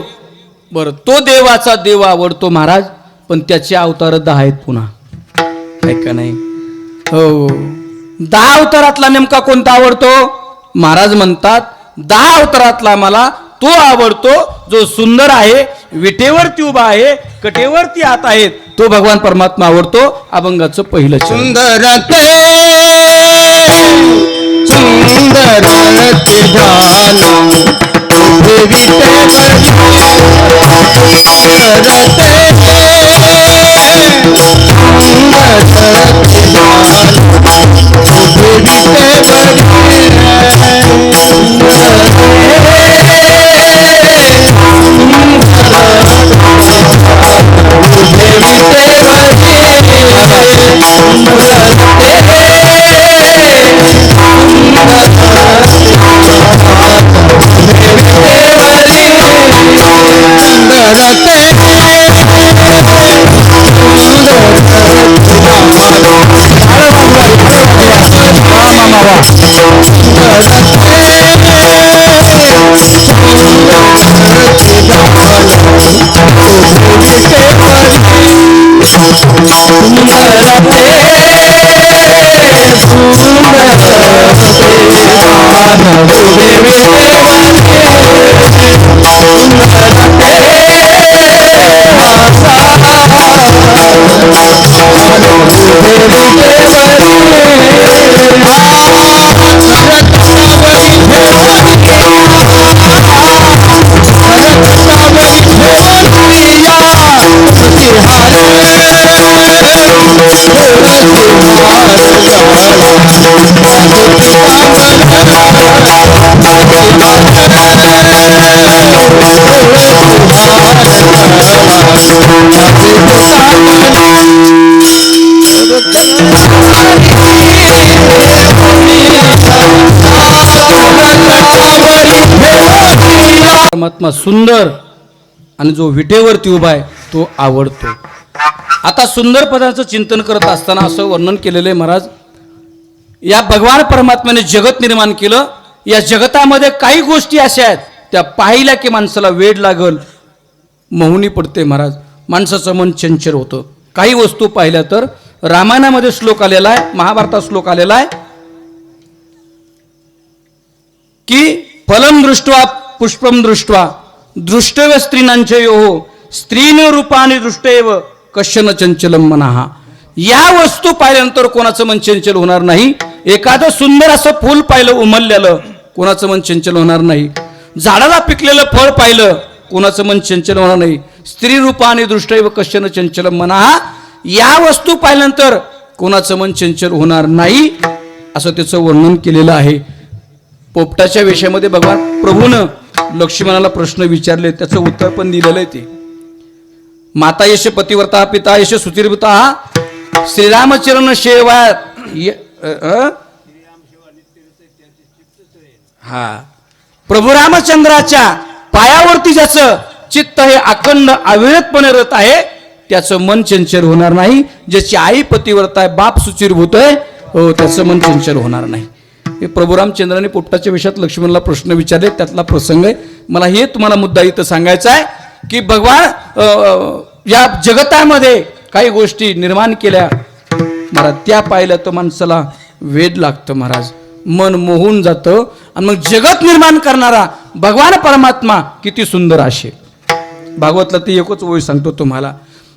बर, तो देवाचा देव आवडतो महाराज, पण त्याचे अवतार 10 आहेत पुन्हा, काय का नाही? हो, 10 अवतारातला नेमका कोणता आवडतो? महाराज म्हणतात 10 अवतारातला मला तो आवडतो जो सुंदर आहे, विटेवरती उभा आहे, कटेवरती हात आहेत, तो भगवान परमात्मा आवडतो. अभंगाचं पहिलं चरण. सुंदरते सुंदरते ध्यान देवी ते सुंदरते सुंदरते ध्यान देवी ते परमात्मा सुंदर आणि जो विटेवरती उभा आहे तो आवडतो. आता सुंदर पदाचं चिंतन करत असताना असं वर्णन केलेलं आहे महाराज. या भगवान परमात्म्याने जगत निर्माण केलं. या जगतामध्ये काही गोष्टी अशा आहेत त्या पाहिल्या की माणसाला वेड लागल, मोहनी पडते महाराज. माणसाचं मन चंचल होतं. काही वस्तू पाहिल्या तर रामायणामध्ये श्लोक आलेला आहे, महाभारतात श्लोक आलेला आहे की फलम दृष्ट्वा पुष्पम दृष्ट्वा दृष्टव्य स्त्रीनांचे योहो स्त्रीन रूपाने दृष्टैव कश्चन चंचलम मनः. या वस्तू पाहिल्यानंतर कोणाचं मन चंचल होणार नाही. एखादं सुंदर असं फूल पाहिलं उमललेलं, कोणाचं मन चंचल होणार नाही. झाडाला पिकलेलं फळ पाहिलं, कोणाचं मन चंचल होणार नाही. स्त्री रूपाने दृष्टैव कश्चन चंचलम मनः. या वस्तू पाहिल्यानंतर कोणाचं मन चंचल होणार नाही असं त्याचं वर्णन केलेलं आहे. पोपटाच्या वेशामध्ये भगवान प्रभूनं लक्ष्मणाला प्रश्न विचारले, त्याचं उत्तर पण दिलेलं आहे. ते माता यश पतिव्रता पिता यश सुचिरभूता श्रीरामचरण सेवा हा प्रभू रामचंद्राच्या पायावरती ज्याचं चित्त हे अखंड अविरतपणे रत आहे त्याचं मन चंचल होणार नाही. ज्याची आई पतिव्रता आहे, बाप सुचिरभूत आहे, हो त्याचं मन चंचल होणार नाही. हे प्रभू रामचंद्राने पोपटाच्या विषयात लक्ष्मणला प्रश्न विचारले, त्यातला प्रसंग आहे. मला हे तुम्हाला मुद्दा इथं सांगायचा आहे की भगवान या जगतामध्ये काही गोष्टी निर्माण केल्या महाराज, त्या पाहिल्या तर माणसाला वेड लागतं महाराज, मन मोहून जातं. आणि मग जगत निर्माण करणारा भगवान परमात्मा किती सुंदर असेल. भागवतला ती एकच ओळी सांगतो तुम्हाला.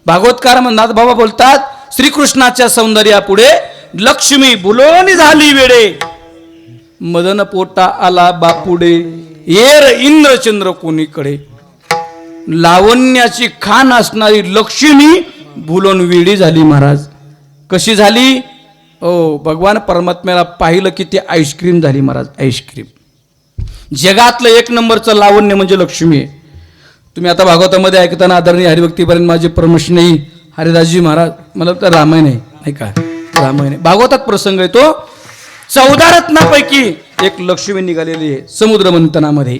भागवतकार म्हणतात, बाबा बोलतात, श्रीकृष्णाच्या सौंदर्यापुढे लक्ष्मी बुलोनी झाली वेडे, मदन पोटा आला बापुडे, येर इंद्रचंद्र कोणीकडे. लावण्याची खान असणारी लक्ष्मी भुलून वेडी झाली महाराज. कशी झाली? ओ भगवान परमात्म्याला पाहिलं की ती आईस्क्रीम झाली महाराज, आईस्क्रीम. जगातलं एक नंबरचं लावण्य म्हणजे लक्ष्मी आहे. तुम्ही आता भागवतामध्ये ऐकताना आदरणीय हरिभक्तीपर्यंत माझे परमश्रेय हरिदासजी महाराज, मला तर रामायण आहे नाही का, रामायण आहे. भागवतात प्रसंग येतो. 14 रत्नापैकी एक लक्ष्मी निघालेली आहे समुद्र मंथनामध्ये.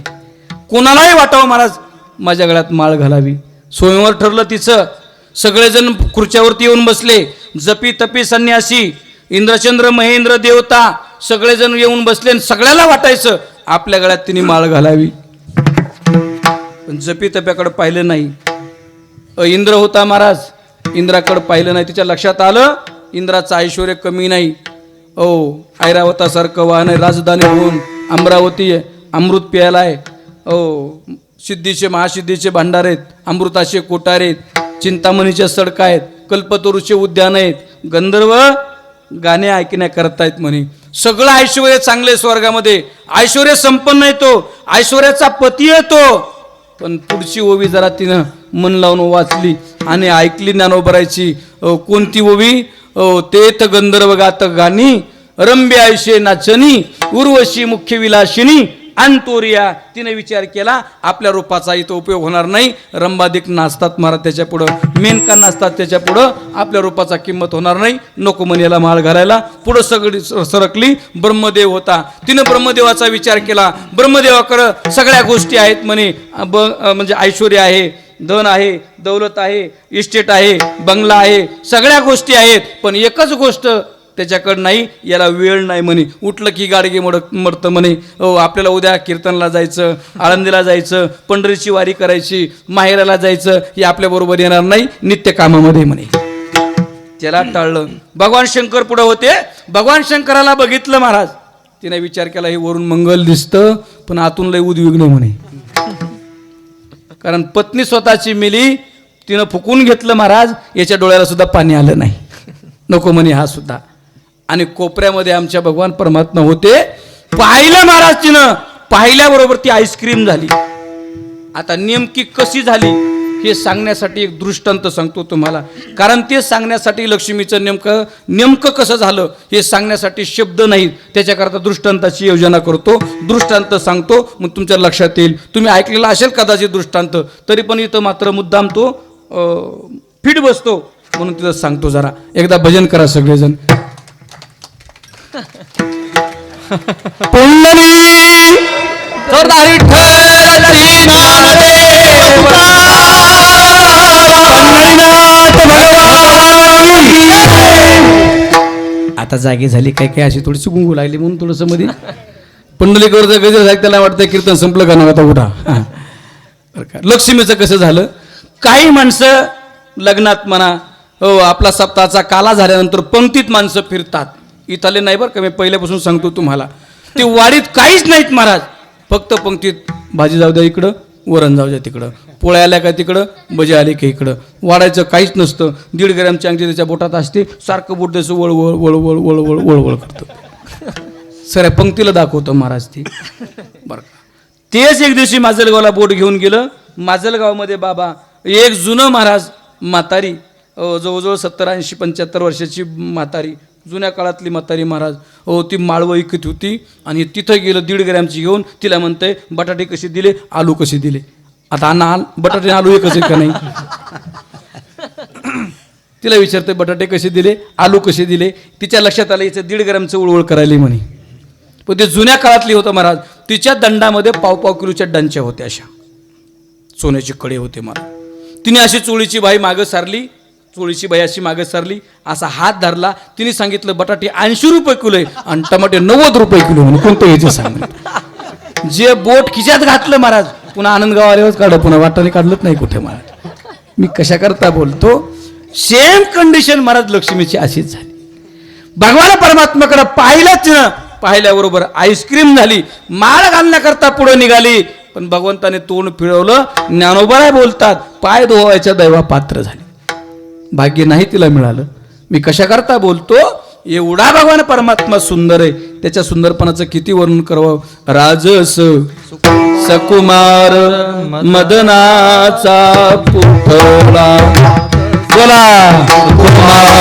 कोणालाही वाटावं महाराज माझ्या गळ्यात माळ घालावी. स्वयंवर ठरलं तिचं. सगळेजण खुर्च्यावरती येऊन बसले. जपी तपी संन्यासी, इंद्रचंद्र महेंद्र देवता सगळेजण येऊन बसले. सगळ्याला वाटायचं आपल्या गळ्यात तिने माळ घालावी. पण जपी तप्याकडे पाहिलं नाही. इंद्र होता महाराज, इंद्राकडे पाहिलं नाही. तिच्या लक्षात आलं इंद्राचं ऐश्वर्य कमी नाही. ओ ऐरावतासारखं वाहन आहे, राजधानी होऊन अमरावती आहे, अमृत प्यायला आहे. ओ सिद्धीचे महासिद्धीचे भांडार आहेत, अमृताचे कोटार आहेत, चिंतामणीच्या सडका आहेत, कल्पतरूचे उद्यान आहेत, गंधर्व गाणे ऐकण्या करतायत म्हणे. सगळं ऐश्वर्य चांगले स्वर्गामध्ये, ऐश्वर्य संपन्न येतो, ऐश्वर्याचा पती येतो. पण पुढची ओवी जरा तिनं मन लावून वाचली आणि ऐकली ज्ञानोबरायची. कोणती ओवी? तेथ गंधर्व गात गाणी, रंबे आयुष्य नाचनी, उर्वशी मुख्य विलासिनी, अंतोरिया. तिने विचार केला आपल्या रूपाचा इथं उपयोग होणार नाही. रंबादिक नाचतात महाराज त्याच्या पुढं, मेनका नाचतात त्याच्या पुढं, आपल्या रूपाचा किंमत होणार नाही. नको म्हणे याला माळ घालायला. पुढं सगळी सरकली. ब्रह्मदेव होता. तिनं ब्रह्मदेवाचा विचार केला. ब्रह्मदेवाकडं सगळ्या गोष्टी आहेत म्हणे, म्हणजे ऐश्वर्य आहे, धन आहे, दौलत आहे, इस्टेट आहे, बंगला आहे, सगळ्या गोष्टी आहेत. पण एकच गोष्ट त्याच्याकडं नाही, याला वेळ नाही म्हणे. उठलं की गाडगे मरतं म्हणे. आपल्याला उद्या कीर्तनला जायचं, आळंदीला जायचं, पंढरीची वारी करायची, माहेराला जायचं, हे आपल्याबरोबर येणार नाही, नित्य कामामध्ये म्हणे. त्याला टाळलं. भगवान शंकर पुढे होते. भगवान शंकराला बघितलं महाराज. तिने विचार केला हे वरून मंगल दिसतं पण आतून लय उद्विग्न म्हणे. कारण पत्नी स्वतःची मिली, तिनं फुकून घेतलं महाराज. याच्या डोळ्याला सुद्धा पाणी आलं नाही. नको म्हणे हा सुद्धा. आणि कोपऱ्यामध्ये आमच्या भगवान परमात्मा होते. पाहिलं महाराज तिनं. पाहिल्याबरोबर ती आईस्क्रीम झाली. आता नेमकी कशी झाली हे सांगण्यासाठी एक दृष्टांत सांगतो तुम्हाला. कारण ते सांगण्यासाठी लक्ष्मीचं नेमकं कसं झालं हे सांगण्यासाठी शब्द नाहीत. त्याच्याकरता दृष्टांताची योजना करतो, दृष्टांत सांगतो, मग तुमच्या लक्षात येईल. तुम्ही ऐकलेला असेल कदाचित दृष्टांत, तरी पण इथं मात्र मुद्दाम तो फिट बसतो म्हणून तिथं सांगतो. जरा एकदा भजन करा सगळेजण. पुंडली जोरदार विठ्ठल आता जागी झाली काय काय अशी थोडीशी गुंगू लागली म्हणून थोडंसं मध्ये पंढरीकरचा गजर झाला त्याला वाटतं कीर्तन संपलं का नव्हता उठा. बरं का. लक्ष्मीचं कसं झालं, काही माणसं लग्नात म्हणा हो आपला सप्ताहाचा काला झाल्यानंतर पंक्तीत माणसं फिरतात. इथले नाही बरं का, मी पहिल्यापासून सांगतो तुम्हाला. ते वाडीत काहीच नाहीत महाराज, फक्त पंक्तीत भाजी जाऊ द्या इकडं, वरण जाऊ द्या तिकडं, पोळ्या आल्या का तिकडं, भजी आले का इकडं. वाढायचं काहीच नसतं. 1.5 ग्रॅमची अंगठी त्याच्या बोटात असते, सारखं बोट त्याचं वळवळ वळवळ वळवळ वळवळ करतं. सऱ्या पंक्तीला दाखवतं महाराज ते. बरं का. तेच एक दिवशी माजलगावला बोट घेऊन गेलं. माजलगावमध्ये बाबा एक जुनं महाराज म्हातारी, जवळजवळ 70-80-75 वर्षाची म्हातारी, जुन्या काळातली म्हातारी महाराज. ती माळवं इकत होती आणि तिथं गेलं 1.5 ग्रॅमची घेऊन. तिला म्हणतंय बटाटे कसे दिले, आलू कसे दिले. आता अण्णा बटाटे आलू एकच आहे का नाही. तिला विचारतोय बटाटे कसे दिले, आलू कसे दिले. तिच्या लक्षात आलं हिचं 1.5 ग्रॅमचं उळवळ करायला म्हणे. पण ते जुन्या काळातली होतं महाराज. तिच्या दंडामध्ये 1.5 किलोच्या डंच्या होत्या, अशा सोन्याचे कडे होते महाराज. तिने अशी चोळीची बाई मागं सारली, चोळीची बाई अशी मागं सारली, असा हात धरला. तिने सांगितलं बटाटे 80 रुपये किलो आहे आणि टमाटे 90 रुपये किलो म्हणून कोणतं यायचं सांग. जे बोट खिशात घातलं महाराज, पुन्हा आनंदगाव आल्यावरच काढलं, पुन्हा वाटाने काढलंच नाही कुठे महाराज. मी कशा करता बोलतो, सेम कंडिशन महाराज लक्ष्मीची अशीच झाली. भगवान परमात्म्याकडे पाहिलंच ना, पाहिल्याबरोबर आईस्क्रीम झाली, माळ घालण्याकरता पुढे निघाली. पण भगवंताने तोंड फिरवलं. ज्ञानोबा बोलतात पाय धुवायच्या दैवा पात्र झाली. भाग्य नाही तिला मिळालं. मी कशा करता बोलतो, एवढा भगवान परमात्मा सुंदर आहे, त्याच्या सुंदरपणाचं किती वर्णन करावं. राजस सकुमार मदनाचा पुतळा, बोला कुमार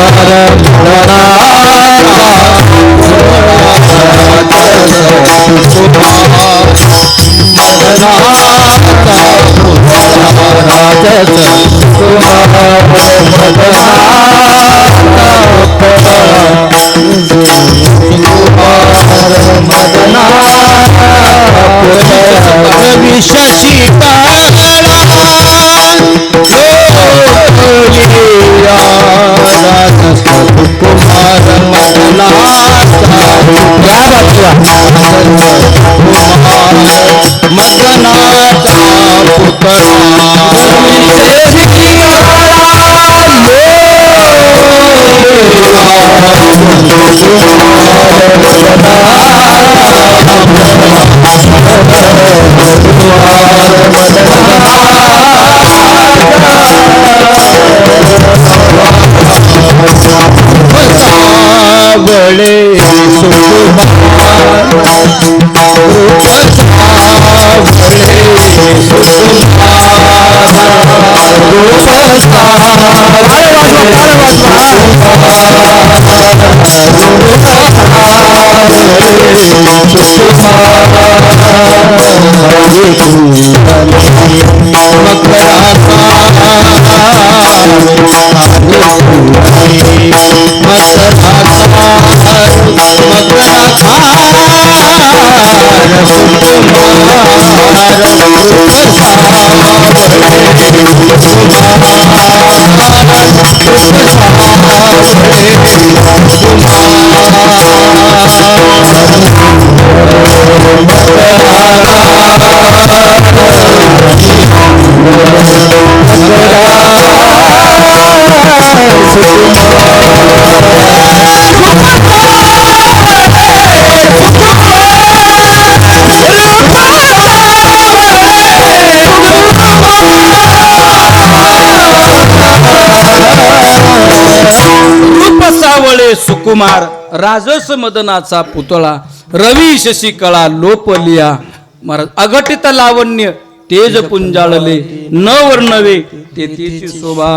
सुकुमार राजस मदनाचा पुतळा, रवी शशिकळा लोपलिया महाराज. अघटित लावण्य तेज पुंजाळले, न वर्णवे ते तिची शोभा.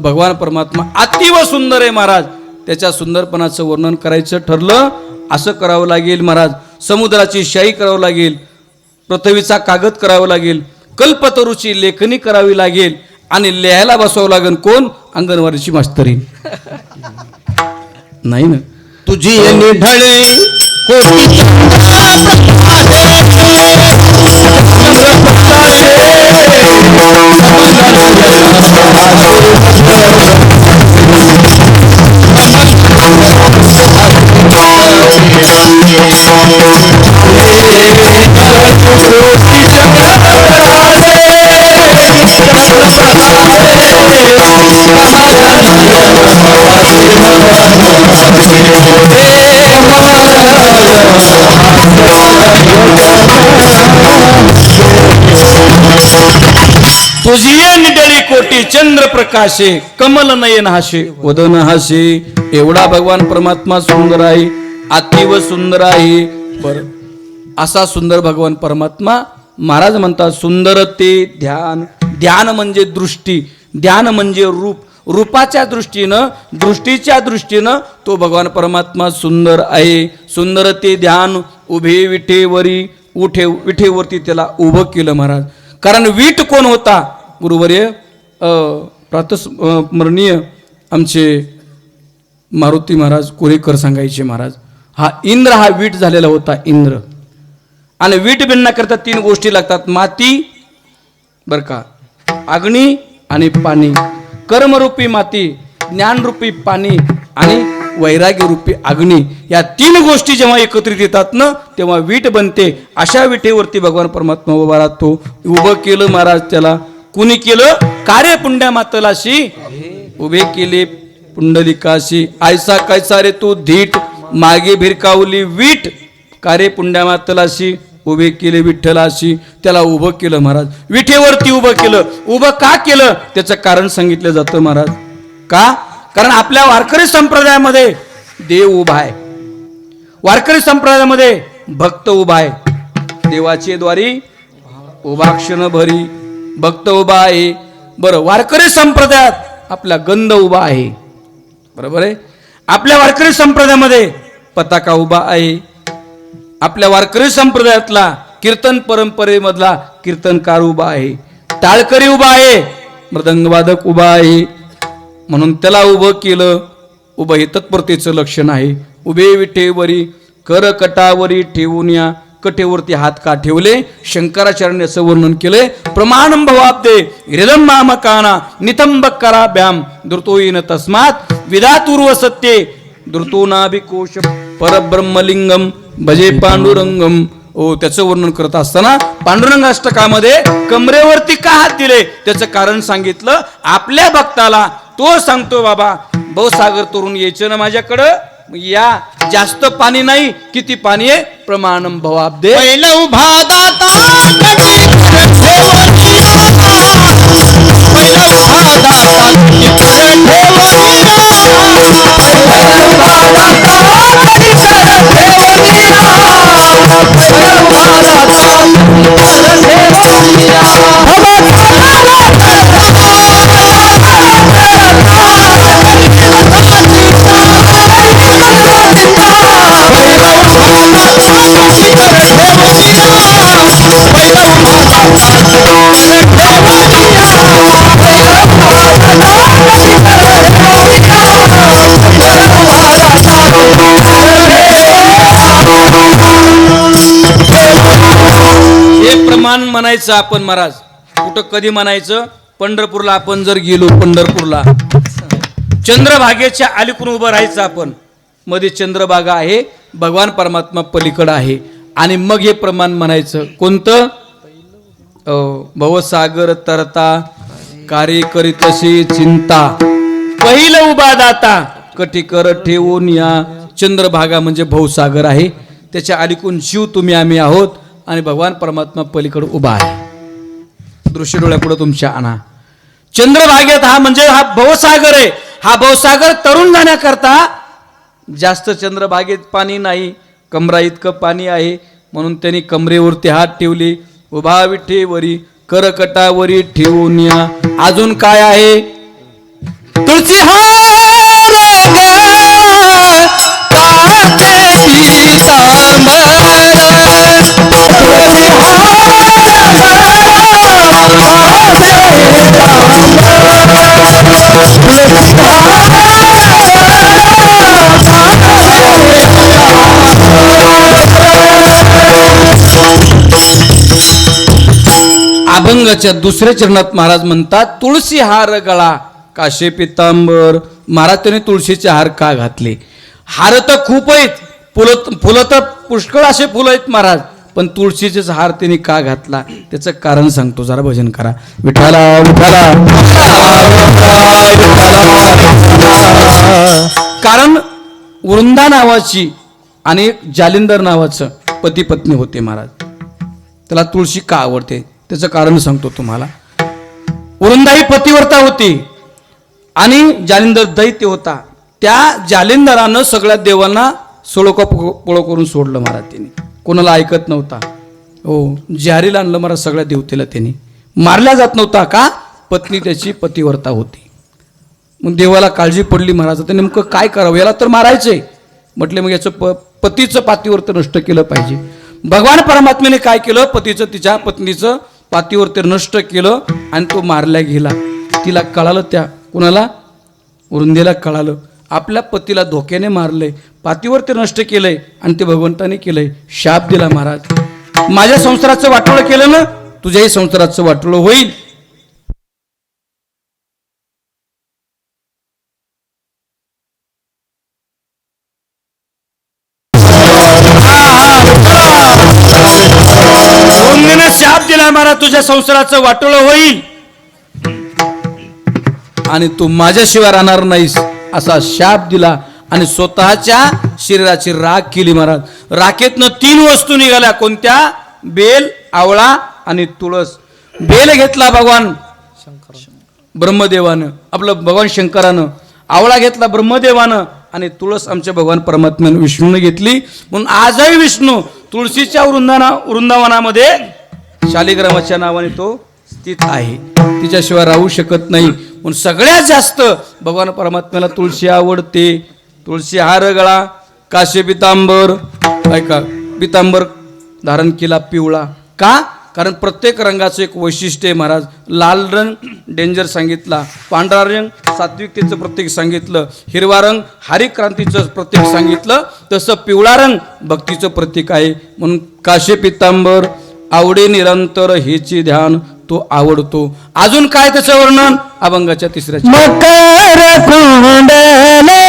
भगवान परमात्मा अतिव सुंदर आहे महाराज. त्याच्या सुंदरपणाचं वर्णन करायचं ठरलं, असं करावं लागेल महाराज. समुद्राची शाई करावं लागेल, पृथ्वीचा कागद करावं लागेल, कल्पतरूची लेखणी करावी लागेल आणि लिहायला बसवावं लागेल. कोण? अंगणवाडीची मास्तरी. नाही ना, तुझी निढळे कोटी तुझिये निडळी कोटी चंद्र प्रकाशे कमल नयन हाशे वदन हाशे. एवढा भगवान परमात्मा सुंदर आहे, अतिव सुंदर आहे. बर असा सुंदर भगवान परमात्मा महाराज म्हणतात सुंदर ते ध्यान. ध्यान म्हणजे दृष्टी, ध्यान म्हणजे रूप. रूपाच्या दृष्टीनं, दृष्टीच्या दृष्टीनं तो भगवान परमात्मा सुंदर आहे. सुंदर ते ध्यान उभे विठेवरी. विठेवरती त्याला उभं केलं महाराज. कारण वीट कोण होता? गुरुवर्य प्रातस्मरणीय आमचे मारुती महाराज कोरेकर सांगायचे महाराज, हा इंद्र हा वीट झालेला होता. इंद्र आणि वीट बनण्याकरता 3 गोष्टी लागतात. माती बर का, अग्नी आणि पाणी. कर्मरूपी माती, ज्ञानरूपी पाणी आणि वैराग्यरूपी अग्नी. या 3 गोष्टी जेव्हा एकत्रित येतात ना तेव्हा वीट बनते. अशा विटेवरती भगवान परमात्मा उभा राहतो. उभं केलं महाराज त्याला. कुणी केलं? कार्य पुंड्या मातलाशी उभे केले पुंडलिकाशी. ऐसा कैसा रे तू धीट मागे भिरकावली वीट. कार्य पुंड्या मातलाशी उभे केले विठ्ठलाशी. त्याला उभं केलं महाराज. विठेवरती उभं केलं. उभं का केलं त्याचं कारण सांगितलं जातं महाराज. का? कारण आपल्या वारकरी संप्रदायामध्ये देव उभा आहे. वारकरी संप्रदायामध्ये भक्त उभा आहे. देवाचे द्वारी उभा क्षण भरी भक्त उभा आहे. बरं, वारकरी संप्रदायात आपला गंध उभा आहे. बरोबर आहे. आपल्या वारकरी संप्रदायामध्ये पताका उभा आहे. आपल्या वारकरी संप्रदायातला कीर्तन परंपरेमधला कीर्तनकार उभा आहे. टाळकरी उभा आहे. मृदंगवादक उभा आहे. म्हणून त्याला उभं केलं. उभं हे तत्परतेचं लक्षण आहे. उभे विठेवरी कर कटावरी ठेवून या. कटेवरती हात का ठेवले? शंकराचार्याने असं वर्णन केले. प्रमाणम भवाब्दे हृदम मामकाना नितंबक कराभ्याम धृतोईन तस्मात विधातुर्व सत्ये धृतो नाभिकोश परब्रह्मलिंगम भजे पांडुरंगम. ओ त्याचं वर्णन करत असताना पांडुरंग अष्टकामध्ये कमरेवरती का हात दिले त्याचं कारण सांगितलं. आपल्या भक्ताला तो सांगतो बाबा भवसागर तरुण यायचं ना माझ्याकडं. या जास्त पाणी नाही. किती पाणी आहे? प्रमाणम भवाब्दे. पहिलं उभा दाता म्हणायचं आपण महाराज. कुठं कधी म्हणायचं? पंढरपूरला आपण जर गेलो, पंढरपूरला चंद्रभागेच्या अलीकडून उभं राहायचं आपण. मध्ये चंद्रभागा आहे, भगवान परमात्मा पलीकडं आहे. आणि मग हे प्रमाण म्हणायचं कोणतं? भवसागर तरता कार्य करीतशी चिंता. पहिलं उभा दाता कटिकर ठेवून या. चंद्रभागा म्हणजे भवसागर आहे. त्याच्या अलीकडून शिव तुम्ही आम्ही आहोत आणि भगवान परमात्मा पलीकडे उभा आहे. दृश्य डोळ्यापुढे तुमच्या आणा. चंद्रभागेत हा म्हणजे हा भवसागर आहे. हा भवसागर तरुण जाण्याकरता जास्त चंद्रभागेत पाणी नाही, कमरा इतकं पाणी आहे. म्हणून त्यांनी कमरेवरती हात ठेवले. उभा विठेवरी करकटावरी ठेवून या. अजून काय आहे? तुळशी अभंगाच्या दुसऱ्या चरणात महाराज म्हणतात तुळशी हार गळा काशे पितांबर. महाराज त्याने तुळशीचे हार का घातले? हार तर खूप आहेत, फुलं तर पुष्कळ असे फुलं आहेत महाराज, पण तुळशीचेच हार त्यांनी का घातला त्याचं कारण सांगतो. जरा भजन करा. विठाला विठाला. कारण वृंदा नावाची आणि जालिंदर नावाचं पती पत्नी होते महाराज. त्याला तुळशी का आवडते त्याचं कारण सांगतो तुम्हाला. उरुंदा ही पतिव्रता होती आणि जालिंदर दैत्य होता. त्या जालिंदरानं सगळ्या देवांना सोळोपळो करून सोडलं महाराज. त्यांनी कोणाला ऐकत नव्हता. हो, जारीला आणलं महाराज सगळ्या देवतेला. त्यांनी मारल्या जात नव्हता का? पत्नी त्याची पतिव्रता होती. मग देवाला काळजी पडली महाराज, तर नेमकं काय करावं, याला तर मारायचंय. म्हटले मग याचं पतीचं पातिव्रत नष्ट केलं पाहिजे. भगवान परमात्म्याने काय केलं, पतीचं तिच्या पत्नीचं पातिव्रत नष्ट केलं आणि तो मारल्या गेला. तिला कळालं, त्या कुणाला, उरुंदेला कळालं आपल्या पतीला धोक्याने मारलंय, पातिव्रत नष्ट केलंय आणि ते भगवंताने केलंय. शाप दिला महाराज, माझ्या संसाराचं वाटोळं केलं ना, तुझ्याही संसाराचं वाटोळं होईल. शाप दिला महाराज, तुझ्या संसाराचं वाटोळं होईल आणि तू माझ्याशिवाय राहणार नाहीस असा शाप दिला आणि स्वतःच्या शरीराची राख केली महाराज. राखेतनं 3 वस्तू निघाल्या. कोणत्या? बेल, आवळा आणि तुळस. बेल घेतला भगवान ब्रह्मदेवानं, आपलं भगवान शंकरानं. आवळा घेतला ब्रह्मदेवानं आणि तुळस आमच्या भगवान परमात्म्यानं विष्णूने घेतली. म्हणून आजही विष्णू तुळशीच्या वृंदावनामध्ये शालिग्रामाच्या नावाने तो स्थित आहे. तिच्याशिवाय राहू शकत नाही. म्हणून सगळ्यात जास्त भगवान परमात्म्याला तुळशी आवडते. तुळशी हार गळा, काशे पितांबर, ऐका, पितांबर धारण केला पिवळा. का? कारण प्रत्येक रंगाचं एक वैशिष्ट्य आहे महाराज. लाल रंग डेंजर सांगितला, पांढरा रंग सात्विकतेचं प्रतीक सांगितलं, हिरवा रंग हरित क्रांतीचं प्रतीक सांगितलं, तसं पिवळा रंग भक्तीचं प्रतीक आहे. म्हणून काशे पितांबर आवडे निरंतर हेचे ध्यान तो आवडतो. अजून काय त्याचं वर्णन? अभंगाच्या 3ऱ्या मकर कुंडले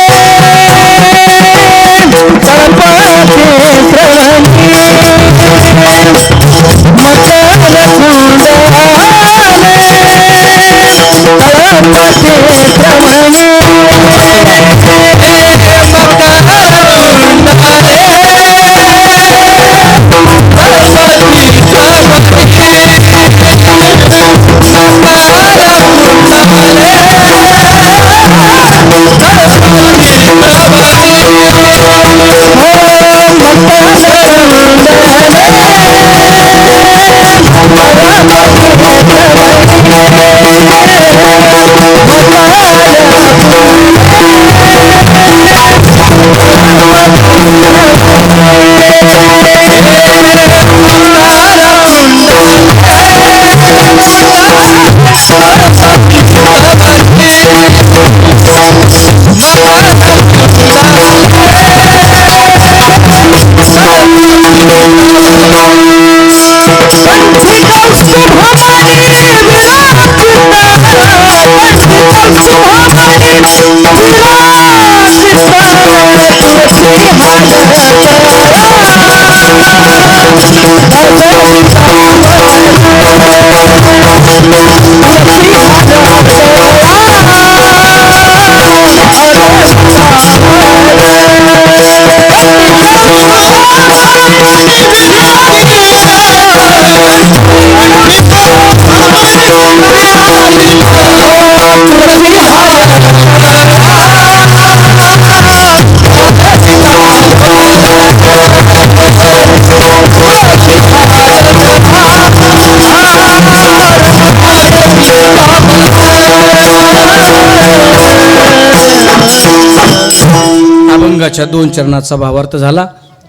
अभंगाच्या 2 चरणाचा भावार्थ झाला.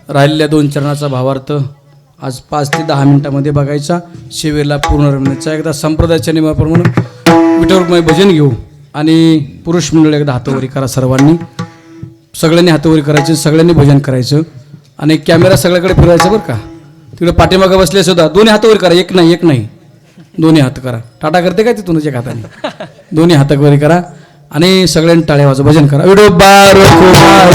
राहिलेल्या 2 चरणाचा भावार्थ आज 5 ते 10 मिनिटांमध्ये बघायचा. शिवेला पूर्ण रमण्याचा. एकदा संप्रदायाच्या नियमाप्रमाणे विठ्ठलमय भजन घेऊ आणि पुरुष मंडळ एकदा हातवरी करा. सर्वांनी सगळ्यांनी हातवरी करायचे, सगळ्यांनी भजन करायचं आणि कॅमेरा सगळ्याकडे फिरायचं बरं का. तिकडे पाठीमागं बसले सुद्धा दोन्ही हातवरी करा. एक नाही दोन्ही हात करा. टाटा करते काय तिथूनच एक हाताने. दोन्ही हातावरी करा आणि सगळ्यांनी टाळ्या वाजवा, भजन करा. व्हिडिओ बार कुमार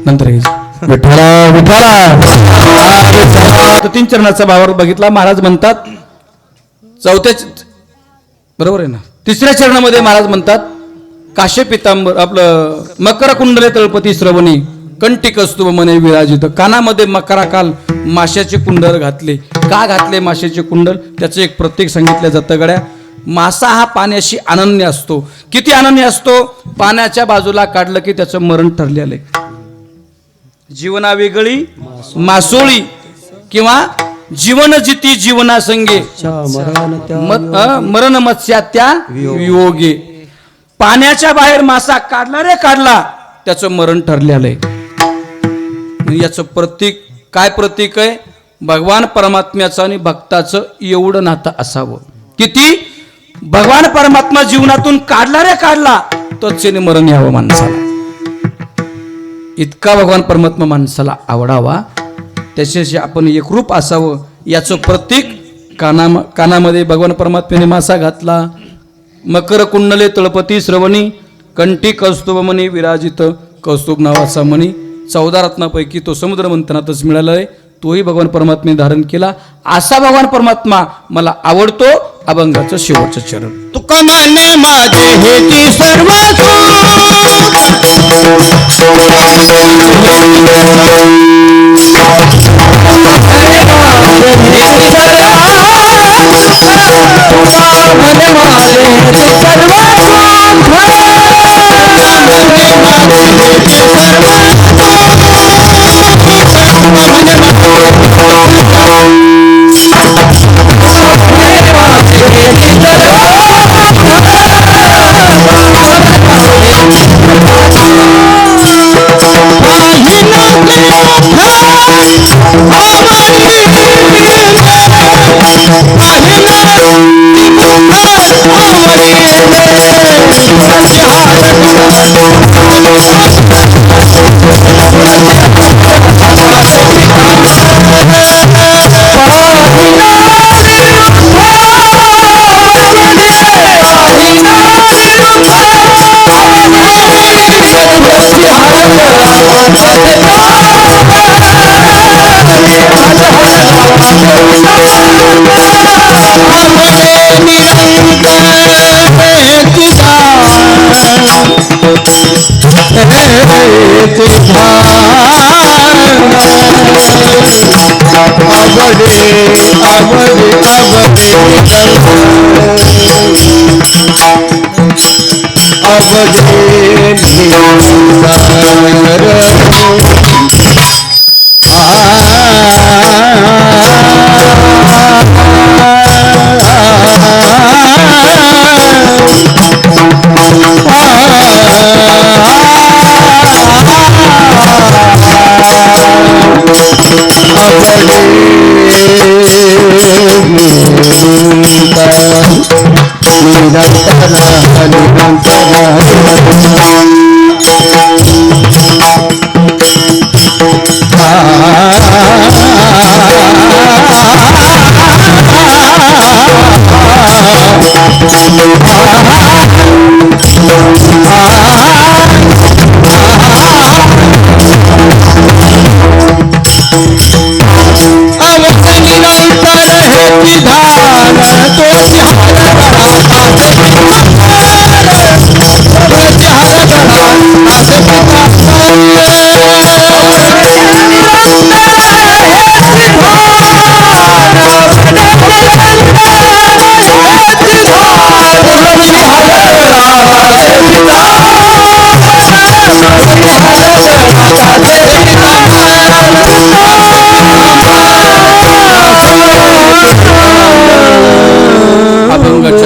नंतर घ्यायचं. विठ्ठला विठ्ठला. आता 3 चरणाचा भावार्थ बघितला. महाराज म्हणतात बरोबर आहे ना, 3ऱ्या चरणामध्ये महाराज म्हणतात काश्य पितांबर आपलं मकर कुंडले तळपती श्रवणी कंठी कस्तुभ मने विराजित. कानामध्ये मकराकाल माशाचे कुंडल घातले. का घातले माशाचे कुंडल? त्याचं एक प्रत्येक सांगितलं जातं गड्या. मासा हा पाण्याशी अनन्य असतो. किती अनन्य असतो? पाण्याच्या बाजूला काढलं की त्याचं मरण ठरलेलं आहे. जीवना वेगळी मासोळी किंवा जीवन जिती जीवना संगे मरण मत्स्या त्या वियोगे. पाण्याच्या बाहेर मासा काढला रे काढला त्याचं मरण ठरलेलं आहे. याचं प्रतीक काय प्रतीक आहे? भगवान परमात्म्याचं आणि भक्ताचं एवढं नातं असावं. किती? भगवान परमात्मा जीवनातून काढला रे काढला तोच मरण यावं माणसाला. इतका भगवान परमात्मा माणसाला आवडावा, त्याच्याशी आपण एकरूप असावं. याचं प्रतीक कानामध्ये भगवान परमात्म्याने मासा घातला. मकर कुंडले तळपती श्रवणी कंठी कौस्तुभ मणी विराजित. कौस्तुभ नावाचा मणी 14 रत्नापैकी तो समुद्र मंथनातच मिळाला आहे. तोही भगवान परमात्म्याने धारण केला. असा भगवान परमात्मा मला आवडतो. अभंगाचं शेवटचं चरण. तुका माने माझे हेची सर्व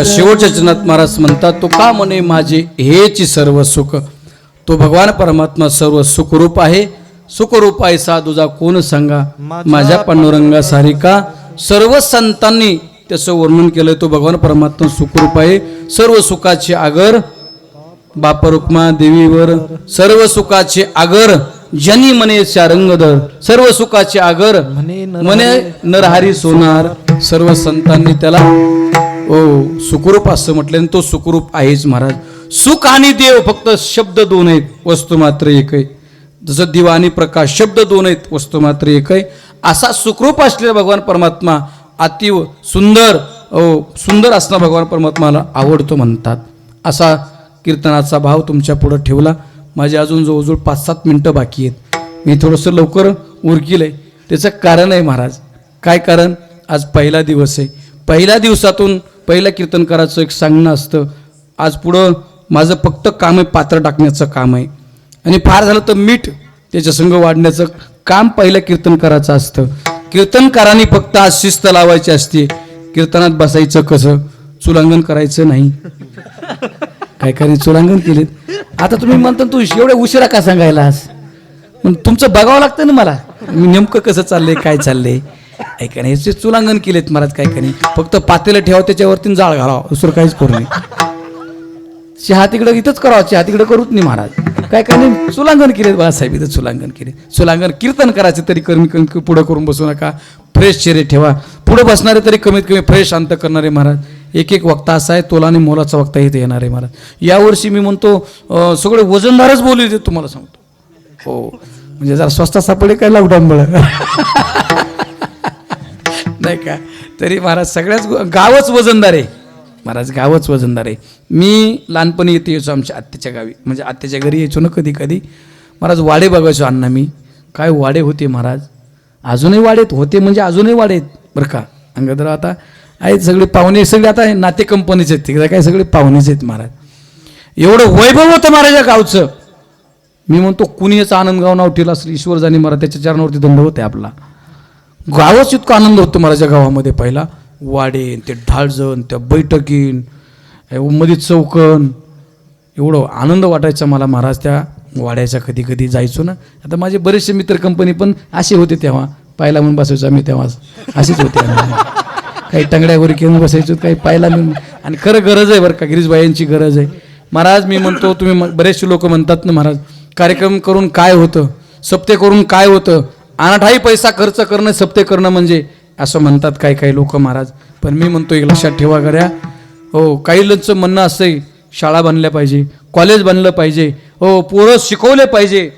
शेवटच्या चरणात महाराज म्हणतात तो का म्हणे माझे हेची सर्व सुख. तो भगवान परमात्मा सर्व सुखरूप आहे. सुखरूप आहे सा तुझा कोण सांगा माझ्या पांडुरंगा सारिका. सर्व संतांनी त्याचं वर्णन केलंय. तो भगवान परमात्मा सुखरूप आहे. सर्व सुखाचे आगर बाप रुक्मा देवीवर. सर्व सुखाचे आगर जनी मने शारंगधर. सर्व सुखाचे आगर मने नरहरी सोनार. सर्व संतांनी त्याला सुखरूप असं म्हटलं आणि तो सुखरूप आहेच महाराज. सुख आणि देव फक्त शब्द दोन आहेत, वस्तू मात्र एक आहे. जसं दिवा आणि प्रकाश शब्द दोन आहेत वस्तू मात्र एक आहे, असा सुखरूप असलेला भगवान परमात्मा अतिव सुंदर सुंदर असणं भगवान परमात्माला आवडतो म्हणतात. असा कीर्तनाचा भाव तुमच्या पुढं ठेवला. माझे अजून जवळजवळ 5-7 मिनटं बाकी आहेत. मी थोडंसं लवकर उरकील आहे. त्याचं कारण आहे महाराज. काय कारण? आज पहिला दिवस आहे. पहिल्या दिवसातून पहिल्या कीर्तनकाराचं एक सांगणं असतं. आज पुढं माझं फक्त काम आहे पात्र टाकण्याचं काम आहे आणि फार झालं तर मीठ त्याच्या संग वाढण्याचं काम पहिल्या कीर्तनकाराचं असतं. कीर्तनकारांनी फक्त आज शिस्त लावायची असते. कीर्तनात बसायचं कसं, चुलांगण करायचं नाही. काय काही चुलांगण केलेत. आता तुम्ही म्हणता तू एवढ्या उशिरा का सांगायलास, मग तुमचं बघावं लागतं ना मला, मी नेमकं कसं चाललंय काय चाललंय. ऐका नाही, हे चुलांगण केलेत महाराज. काय काही फक्त पातेलं ठेवा, त्याच्यावरती जाळ घालावं, दुसरं काहीच करू नये. चहा तिकडं इथंच करावं, चहा तिकडं करूच नाही महाराज. काय काय नाही, चुलांगण केलेत बाळासाहेब, इथं चुलांगण केले. चुलांगण कीर्तन करायचं तरी कमी पुढं करून बसू नका. फ्रेश चेहरे ठेवा. पुढं बसणारे तरी कमीत कमी फ्रेश शांत करणारे महाराज. एक वक्ता असा आहे, तोला आणि मोलाचा वक्ता इथे येणार आहे महाराज. यावर्षी मी म्हणतो सगळे वजनदारच बोलले ते तुम्हाला सांगतो. हो, म्हणजे जरा स्वस्त सापडे काय लॉकडाऊन मुळे नाही का. तरी महाराज सगळ्याच गावच वजनदार आहे महाराज, गावच वजनदार आहे. मी लहानपणी येते यायचो आमच्या आत्याच्या गावी, म्हणजे आत्याच्या घरी यायचो ना कधी कधी महाराज. वाडे बघायचो अण्णा मी. काय वाडे होते महाराज, अजूनही वाडेत होते, म्हणजे अजूनही वाडे आहेत बरं का. अंगदर आता आहेत सगळे पाहुणे, सगळे आता नाते कंपनीचे आहेत तिकडे, काय सगळे पाहुणेच आहेत महाराज. एवढं वैभव होतं महाराज या गावचं. मी म्हणतो कुणी याचं आनंदगाव नाव ठेवलं असेल, ईश्वर जाणे महाराज, त्याच्या चरणावरती दंड होते आपला. गावच इतका आनंद होतो महाराज गावामध्ये. पहिला वाडे, ते ढाळजण, त्या बैठकीन, मध्ये चौकन, एवढं आनंद वाटायचा मला महाराज त्या वाड्याच्या. कधी कधी जायचो ना. आता माझे बरेचसे मित्र कंपनी पण असे होते तेव्हा. पायला म्हणून बसायचो आम्ही तेव्हा, असेच होते. काही टंगड्यावर घेऊन बसायचो, काही पायला म्हणून. आणि खरं गरज आहे बरं का, गिरीशबाईंची गरज आहे महाराज. मी म्हणतो तुम्ही बरेचसे लोक म्हणतात ना महाराज, कार्यक्रम करून काय होतं, सप्ते करून काय होतं, अनाठाई पैसा खर्च करणं सप्ते करणं म्हणजे, असं म्हणतात काही काही लोक महाराज. पण मी म्हणतो एक लक्षात ठेवा गड्या. हो, काही लोकांचं म्हणणं असं आहे, शाळा बांधल्या पाहिजे, कॉलेज बांधलं पाहिजे, हो पोरं शिकवले पाहिजे.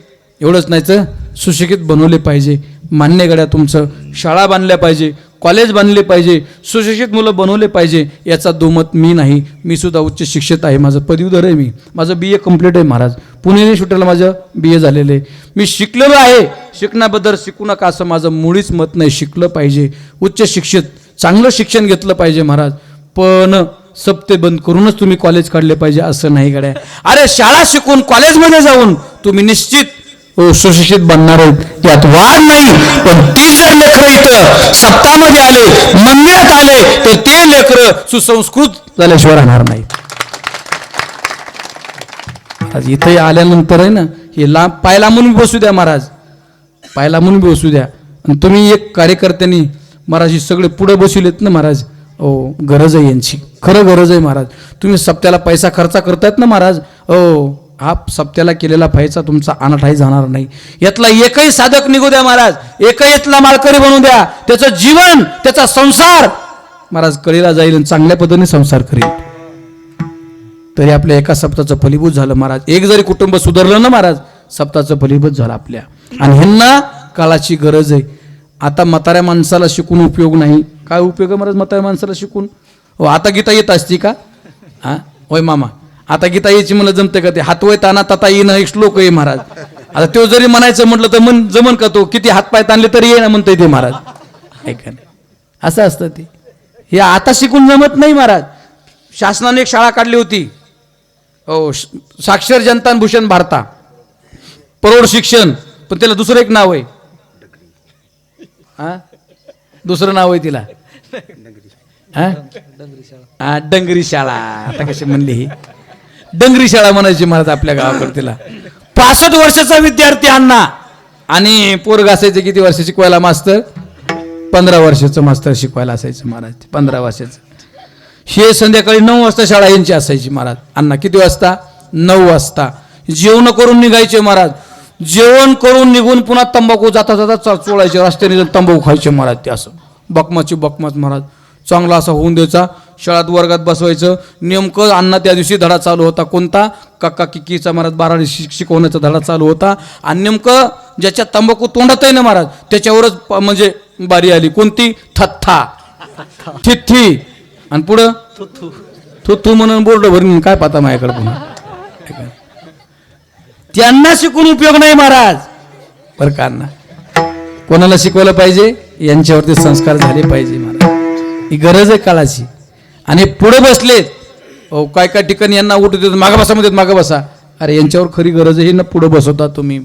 एवढंच नाहीचं, सुशिक्षित बनवले पाहिजे. मान्य गड्या तुमचं. शाळा बांधल्या पाहिजे, कॉलेज बांधले पाहिजे, सुशिक्षित मुलं बनवले पाहिजे, याचा दुमत मी नाही. मी सुद्धा उच्च शिक्षित आहे, माझं पदवीधर आहे. मी माझं BA कंप्लीट आहे महाराज. पुणे युनिव्हर्सिटीला माझं BA झालेलं आहे. मी शिकलेलो आहे. शिकण्याबद्दल शिकू नका असं माझं मुळीच मत नाही. शिकलं पाहिजे, उच्च शिक्षित चांगलं शिक्षण घेतलं पाहिजे महाराज. पण सप्ते बंद करूनच तुम्ही कॉलेज काढले पाहिजे असं नाही गड्या. अरे शाळा शिकून कॉलेजमध्ये जाऊन तुम्ही निश्चित सुशिक्षित बनणार आहेत, त्यात वाद नाही. पण ती जर लेकरं इथं सप्तामध्ये आले, मंदिरात आले, तर ते लेकरं सुसंस्कृत झाल्याशिवाय राहणार नाही. आज इथे आल्यानंतर आहे ना, हे पायला म्हणून बसू द्या महाराज, पायला म्हणून बसू द्या. आणि तुम्ही एक कार्यकर्त्यांनी महाराज हे सगळे पुढे बसविलेत ना महाराज. हो, गरज आहे यांची, खरं गरज आहे महाराज. तुम्ही सप्त्याला पैसा खर्च करतायत ना महाराज. हो, हा सप्त्याला केलेला पैसा तुमचा अनाठाई जाणार नाही. यातला एकही साधक निघू द्या महाराज, एकही यातला माळकरी बनवू द्या. त्याचं जीवन, त्याचा संसार महाराज कळीला जाईल आणि चांगल्या पद्धतीने संसार करेल. तरी आपल्या एका सप्ताहाचं फलीभूत झालं महाराज. एक जरी कुटुंब सुधारलं ना महाराज, सप्ताहाचं फलीभूत झालं आपल्या. आणि ह्यांना काळाची गरज आहे. आता म्हाताऱ्या माणसाला शिकून उपयोग नाही. काय उपयोग आहे महाराज म्हाताऱ्या माणसाला शिकून? हो, आता गीता येत असती का? हा होय मामा, आता गीता यायची मला जमते का? ते हातवय ताना तता येणं एक श्लोक आहे महाराज. आता तो जरी म्हणायचं म्हटलं तर मन जमन का? तो किती हातपाय ताणले तरी ये ना म्हणतोय ते महाराज. ऐका नाही, असं असतं ते. हे आता शिकून जमत नाही महाराज. शासनाने एक शाळा काढली होती, हो, साक्षर जनता भूषण भारता, प्रौढ शिक्षण. पण त्याला दुसरं एक नाव आहे. हा, दुसरं नाव आहे तिला. हा, डंगरी शाळा. आता कशी म्हणली ही डंगरी शाळा म्हणायची महाराज आपल्या गावाकडे. तिला 65 वर्षाचा विद्यार्थी अण्णा, आणि पोरग असायचं किती वर्ष शिकवायला मास्तर? 15 वर्षाचं मास्तर शिकवायला असायचं महाराज. 15 वर्षाचं. हे संध्याकाळी 9 वाजता शाळा यांची असायची महाराज. अण्णा किती वाजता? 9 वाजता. जेवण करून निघायचे महाराज. जेवण करून निघून पुन्हा तंबाखू जाता जाता चोळायचे, रस्त्याने तंबाखू खायचे महाराज. ते असं बकमाची बकमाच महाराज. चांगला असा होऊन द्यायचा. शाळात वर्गात बसवायचं. नेमकं अण्णा त्या दिवशी धडा चालू होता कोणता, काका किकीचा महाराज 12 शिकवण्याचा धडा चालू होता. आणि नेमकं ज्याच्या तंबाखू तोंडातही ना महाराज त्याच्यावरच म्हणजे बारी आली कोणती, थत्था थिथी. आणि पुढं थू थू म्हणून बोर्ड भरून काय पाहता माझ्याकडे पुन्हा. त्यांना शिकून उपयोग नाही महाराज बरं का अण्णा. कोणाला शिकवलं पाहिजे, यांच्यावरती संस्कार झाले पाहिजे महाराज. ही गरज आहे काळाची. आणि पुढे बसलेत हो काय काय ठिकाणी यांना उठू देतात, मागं बसा म्हणतात मागं बसा. अरे यांच्यावर खरी गरज आहे ना, पुढं बसवता तुम्ही.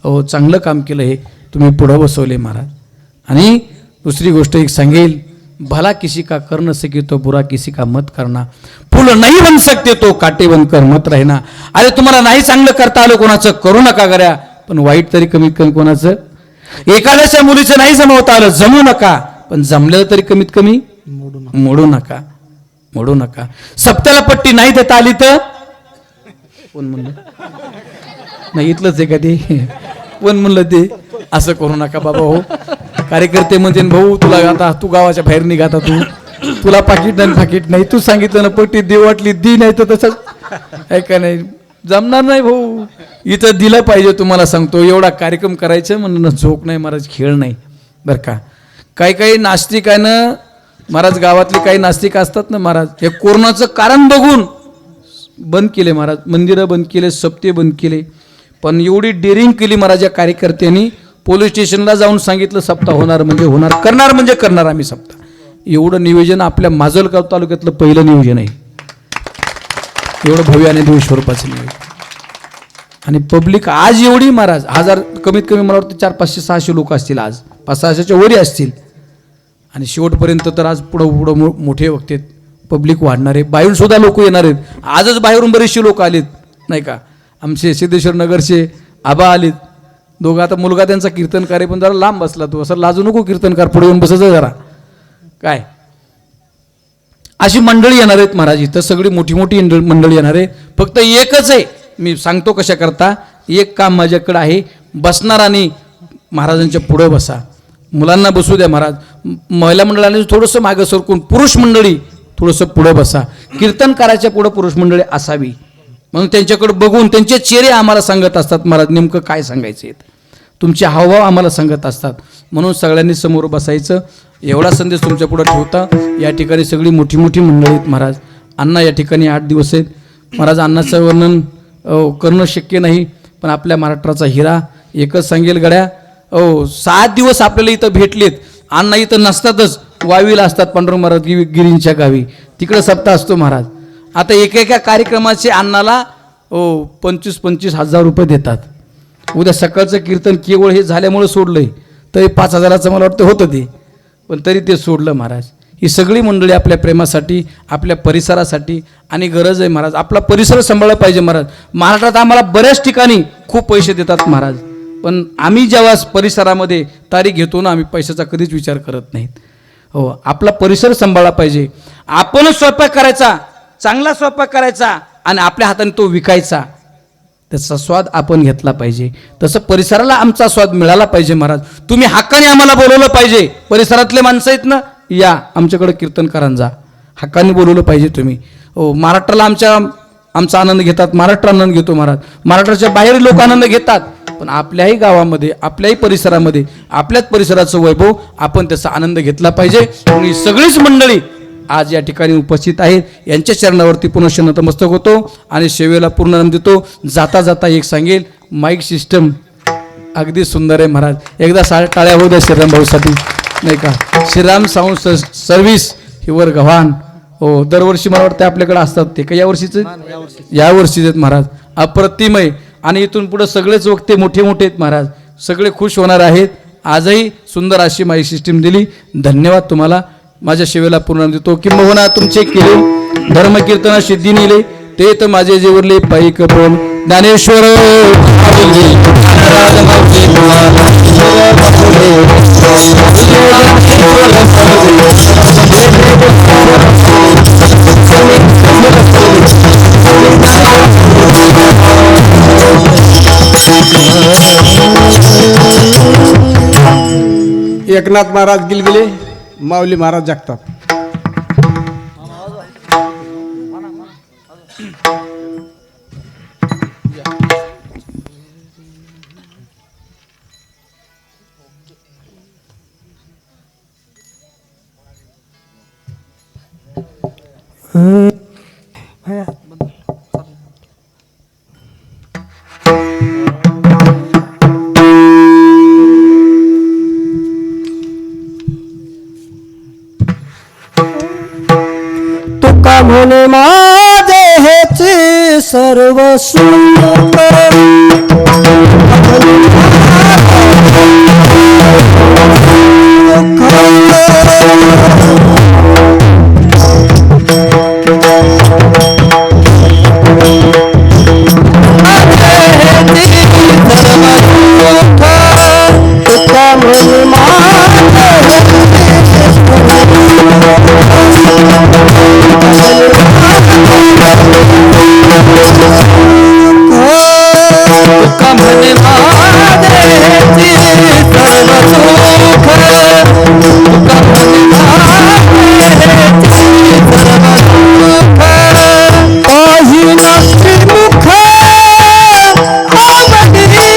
हो चांगलं काम केलं हे तुम्ही पुढं बसवले महाराज. आणि दुसरी गोष्ट एक सांगेल, भला किसी का कर न सके तो बुरा किसी का मत करना, फूल नाही बन सकते तो काटे बनकर मत राहना. अरे तुम्हाला नाही चांगलं करता आलं कोणाचं करू नका गड्या, पण वाईट तरी कमीत कमी कोणाचं, एखाद्याच्या मुलीचं नाही जमवता आलं जमू नका, पण जमलेलं तरी कमीत कमी मोडू नका. सप्त्याला पट्टी नाही देता आली तर कोण म्हणलं नाही इथलंच आहे का ते, कोण म्हणलं ते असं करू नका बाबा. हो कार्यकर्ते म्हणजे भाऊ तुला आता तू गावाच्या बाहेर निघाता, तुला पाकिट नाही तू सांगितलं ना पट्टी दे वाटली दी, नाही तर तसंच आहे का नाही, जमणार नाही भाऊ. इथं दिलं पाहिजे तुम्हाला सांगतो. एवढा कार्यक्रम करायचं म्हणून झोक नाही महाराज, खेळ नाही बरं का. काही नास्तिक आहे ना महाराज, गावातले काही नास्तिक असतात ना महाराज, हे कोरोनाचं कारण बघून बंद केले महाराज, मंदिरं बंद केले, सप्ते बंद केले. पण एवढी डेअरिंग केली महाराज या कार्यकर्त्यांनी, पोलीस स्टेशनला जाऊन सांगितलं सप्ताह होणार म्हणजे होणार, करणार म्हणजे करणार आम्ही सप्ताह. एवढं नियोजन आपल्या माजलगाव तालुक्यातलं पहिलं नियोजन आहे, एवढं भव्य आणि दिव्य स्वरूपाचं नियोजन. आणि पब्लिक आज एवढी महाराज, हजार कमीत कमी मला वाटतं 400-500-600 लोक असतील आज, 500-600च्या वरी असतील. आणि शेवटपर्यंत तर आज पुढं मोठे वक्ते पब्लिक वाढणार आहे, बाहेरून सुद्धा लोक येणार आहेत. आजच बाहेरून बरेचसे लोक आलेत नाही का, आमचे सिद्धेश्वर नगरचे आबा आलेत दोघं. आता मुलगा त्यांचा कीर्तनकार आहे, पण जरा लांब बसला, तू असं लाजू नको कीर्तनकार, पुढे येऊन बसायचं जरा काय. अशी मंडळी येणार आहेत महाराज, इथं सगळी मोठी मोठी मंडळी येणार आहे. फक्त एकच आहे, मी सांगतो कशा करता, एक काम माझ्याकडे आहे, बसणार आणि महाराजांच्या पुढं बसा. मुलांना बसू द्या महाराज, महिला मंडळाने थोडंसं मागं सरकून पुरुष मंडळी थोडंसं पुढं बसा. कीर्तनकाराच्या पुढं पुरुष मंडळी असावी, म्हणून त्यांच्याकडे बघून त्यांचे चेहरे आम्हाला सांगत असतात महाराज नेमकं काय सांगायचं आहे, तुमचे हावभाव आम्हाला सांगत असतात. म्हणून सगळ्यांनी समोर बसायचं, एवढा संदेश तुमच्या पुढे ठेवता. या ठिकाणी सगळी मोठी मोठी मंडळी आहेत महाराज. अण्णा या ठिकाणी 8 दिवस आहेत महाराज, अण्णाचं वर्णन करणं शक्य नाही, पण आपल्या महाराष्ट्राचा हिरा एकच सांगेल गड्या. 7 दिवस आपल्याला इथं भेटलेत, अण्णा इथं नसतातच, वावीला असतात पांडुरंग महाराज गिरींच्या गावी, तिकडं सप्ताह असतो महाराज. आता एका कार्यक्रमाचे अण्णाला 25-25 हजार रुपये देतात. उद्या सकाळचं कीर्तन केवळ हे झाल्यामुळे सोडलंय, तरी 5 हजाराचं मला वाटतं होतं ते, पण तरी ते सोडलं महाराज. ही सगळी मंडळी आपल्या प्रेमासाठी, आपल्या परिसरासाठी, आणि गरज आहे महाराज आपला परिसर सांभाळला पाहिजे महाराज. महाराष्ट्रात आम्हाला बऱ्याच ठिकाणी खूप पैसे देतात महाराज, पण आम्ही जेव्हा परिसरामध्ये तारीख घेतो ना, आम्ही पैशाचा कधीच विचार करत नाहीत. हो आपला परिसर सांभाळला पाहिजे. आपणच स्वयंपाक करायचा, चांगला स्वयंपाक करायचा, आणि आपल्या हाताने तो विकायचा, त्याचा स्वाद आपण घेतला पाहिजे. तसं परिसराला आमचा स्वाद मिळाला पाहिजे महाराज. तुम्ही हक्काने आम्हाला बोलवलं पाहिजे, परिसरातले माणसं आहेत ना, या आमच्याकडे कीर्तनकारांचा हक्काने बोलवलं पाहिजे तुम्ही. हो महाराष्ट्राला आमचा आनंद घेतात, महाराष्ट्र आनंद घेतो महाराज. महाराष्ट्राच्या बाहेर लोक आनंद घेतात, पण आपल्याही गावामध्ये, आपल्याही परिसरामध्ये, आपल्याच परिसराचं वैभव आपण त्याचा आनंद घेतला पाहिजे. आणि सगळीच मंडळी आज या ठिकाणी उपस्थित आहेत, यांच्या चरणावरती पुनश्च नतमस्तक होतो आणि सेवेला पूर्ण आनंद देतो. जाता जाता एक सांगेल, माईक सिस्टम अगदी सुंदर आहे महाराज. एकदा टाळ्या होऊ द्या श्रीराम भाऊसाठी नाही का. श्रीराम साऊंड सर्व्हिस हिवर गव्हाण, हो दरवर्षी मला वाटतं आपल्याकडे असतात ते, का यावर्षीचे यावर्षीचे आहेत महाराज, अप्रतिम आहे. आणि इथून पुढे सगळेच वक्ते मोठे मोठे आहेत महाराज, सगळे खुश होणार आहेत. आजही सुंदर अशी माईक सिस्टीम दिली, धन्यवाद तुम्हाला. माझ्या सेवेला पूर्ण देतो. किंबहुना तुमचे केले धर्मकीर्तना सिद्धी नेले, ते तर माझे जेवरले पायिक बोल ज्ञानेश्वर. एकनाथ महाराज गिलगिले, माऊली महाराज जगताप. तुका म्हणे माझे हेची सर्व सुख तुका म्हणे तुका म्हणे माझेची सर्व सुख तुका म्हणे माझेची सर्व सुख पाहिना श्रीमुख आवडीने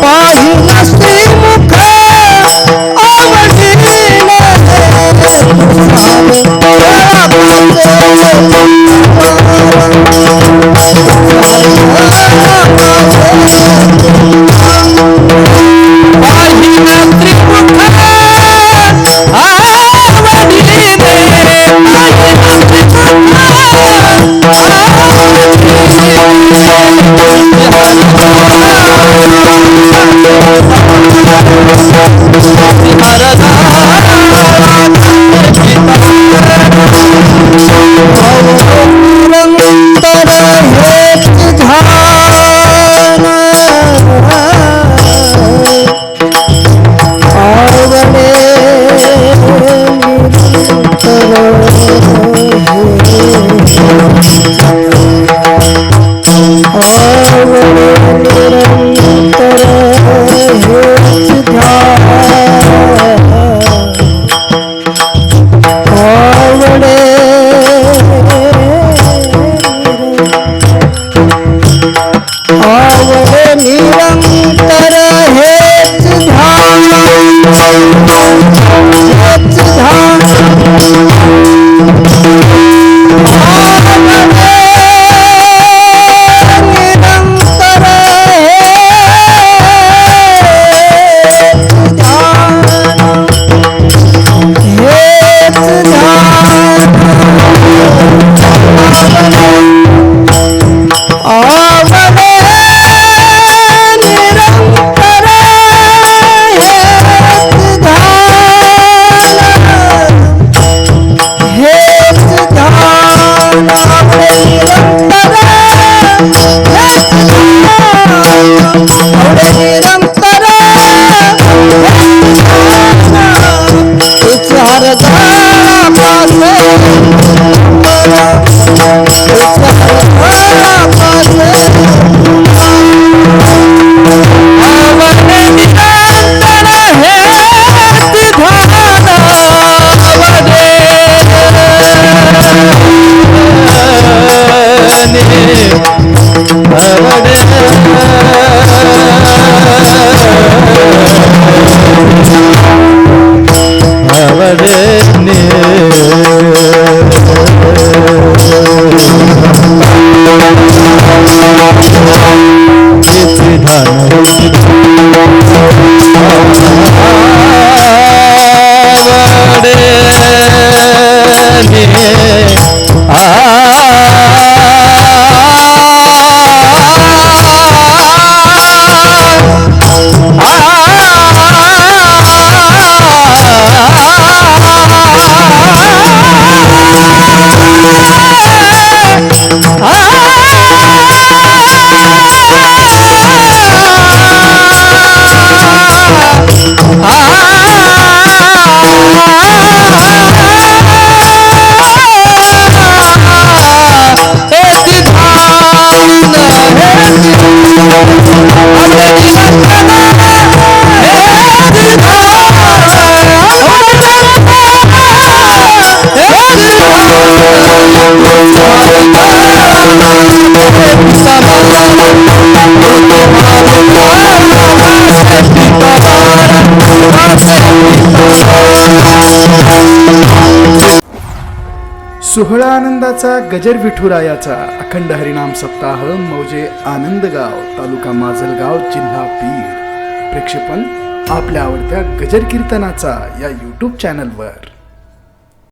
पाहिना श्रीमुख सोहळा आनंदाचा गजर विठुरायाचा अखंड हरिनाम सप्ताह मौजे आनंदगाव तालुका माजलगाव जिल्हा बीड. प्रक्षेपण आपल्या आवडत्या गजर कीर्तनाचा या यूट्यूब चॅनलवर.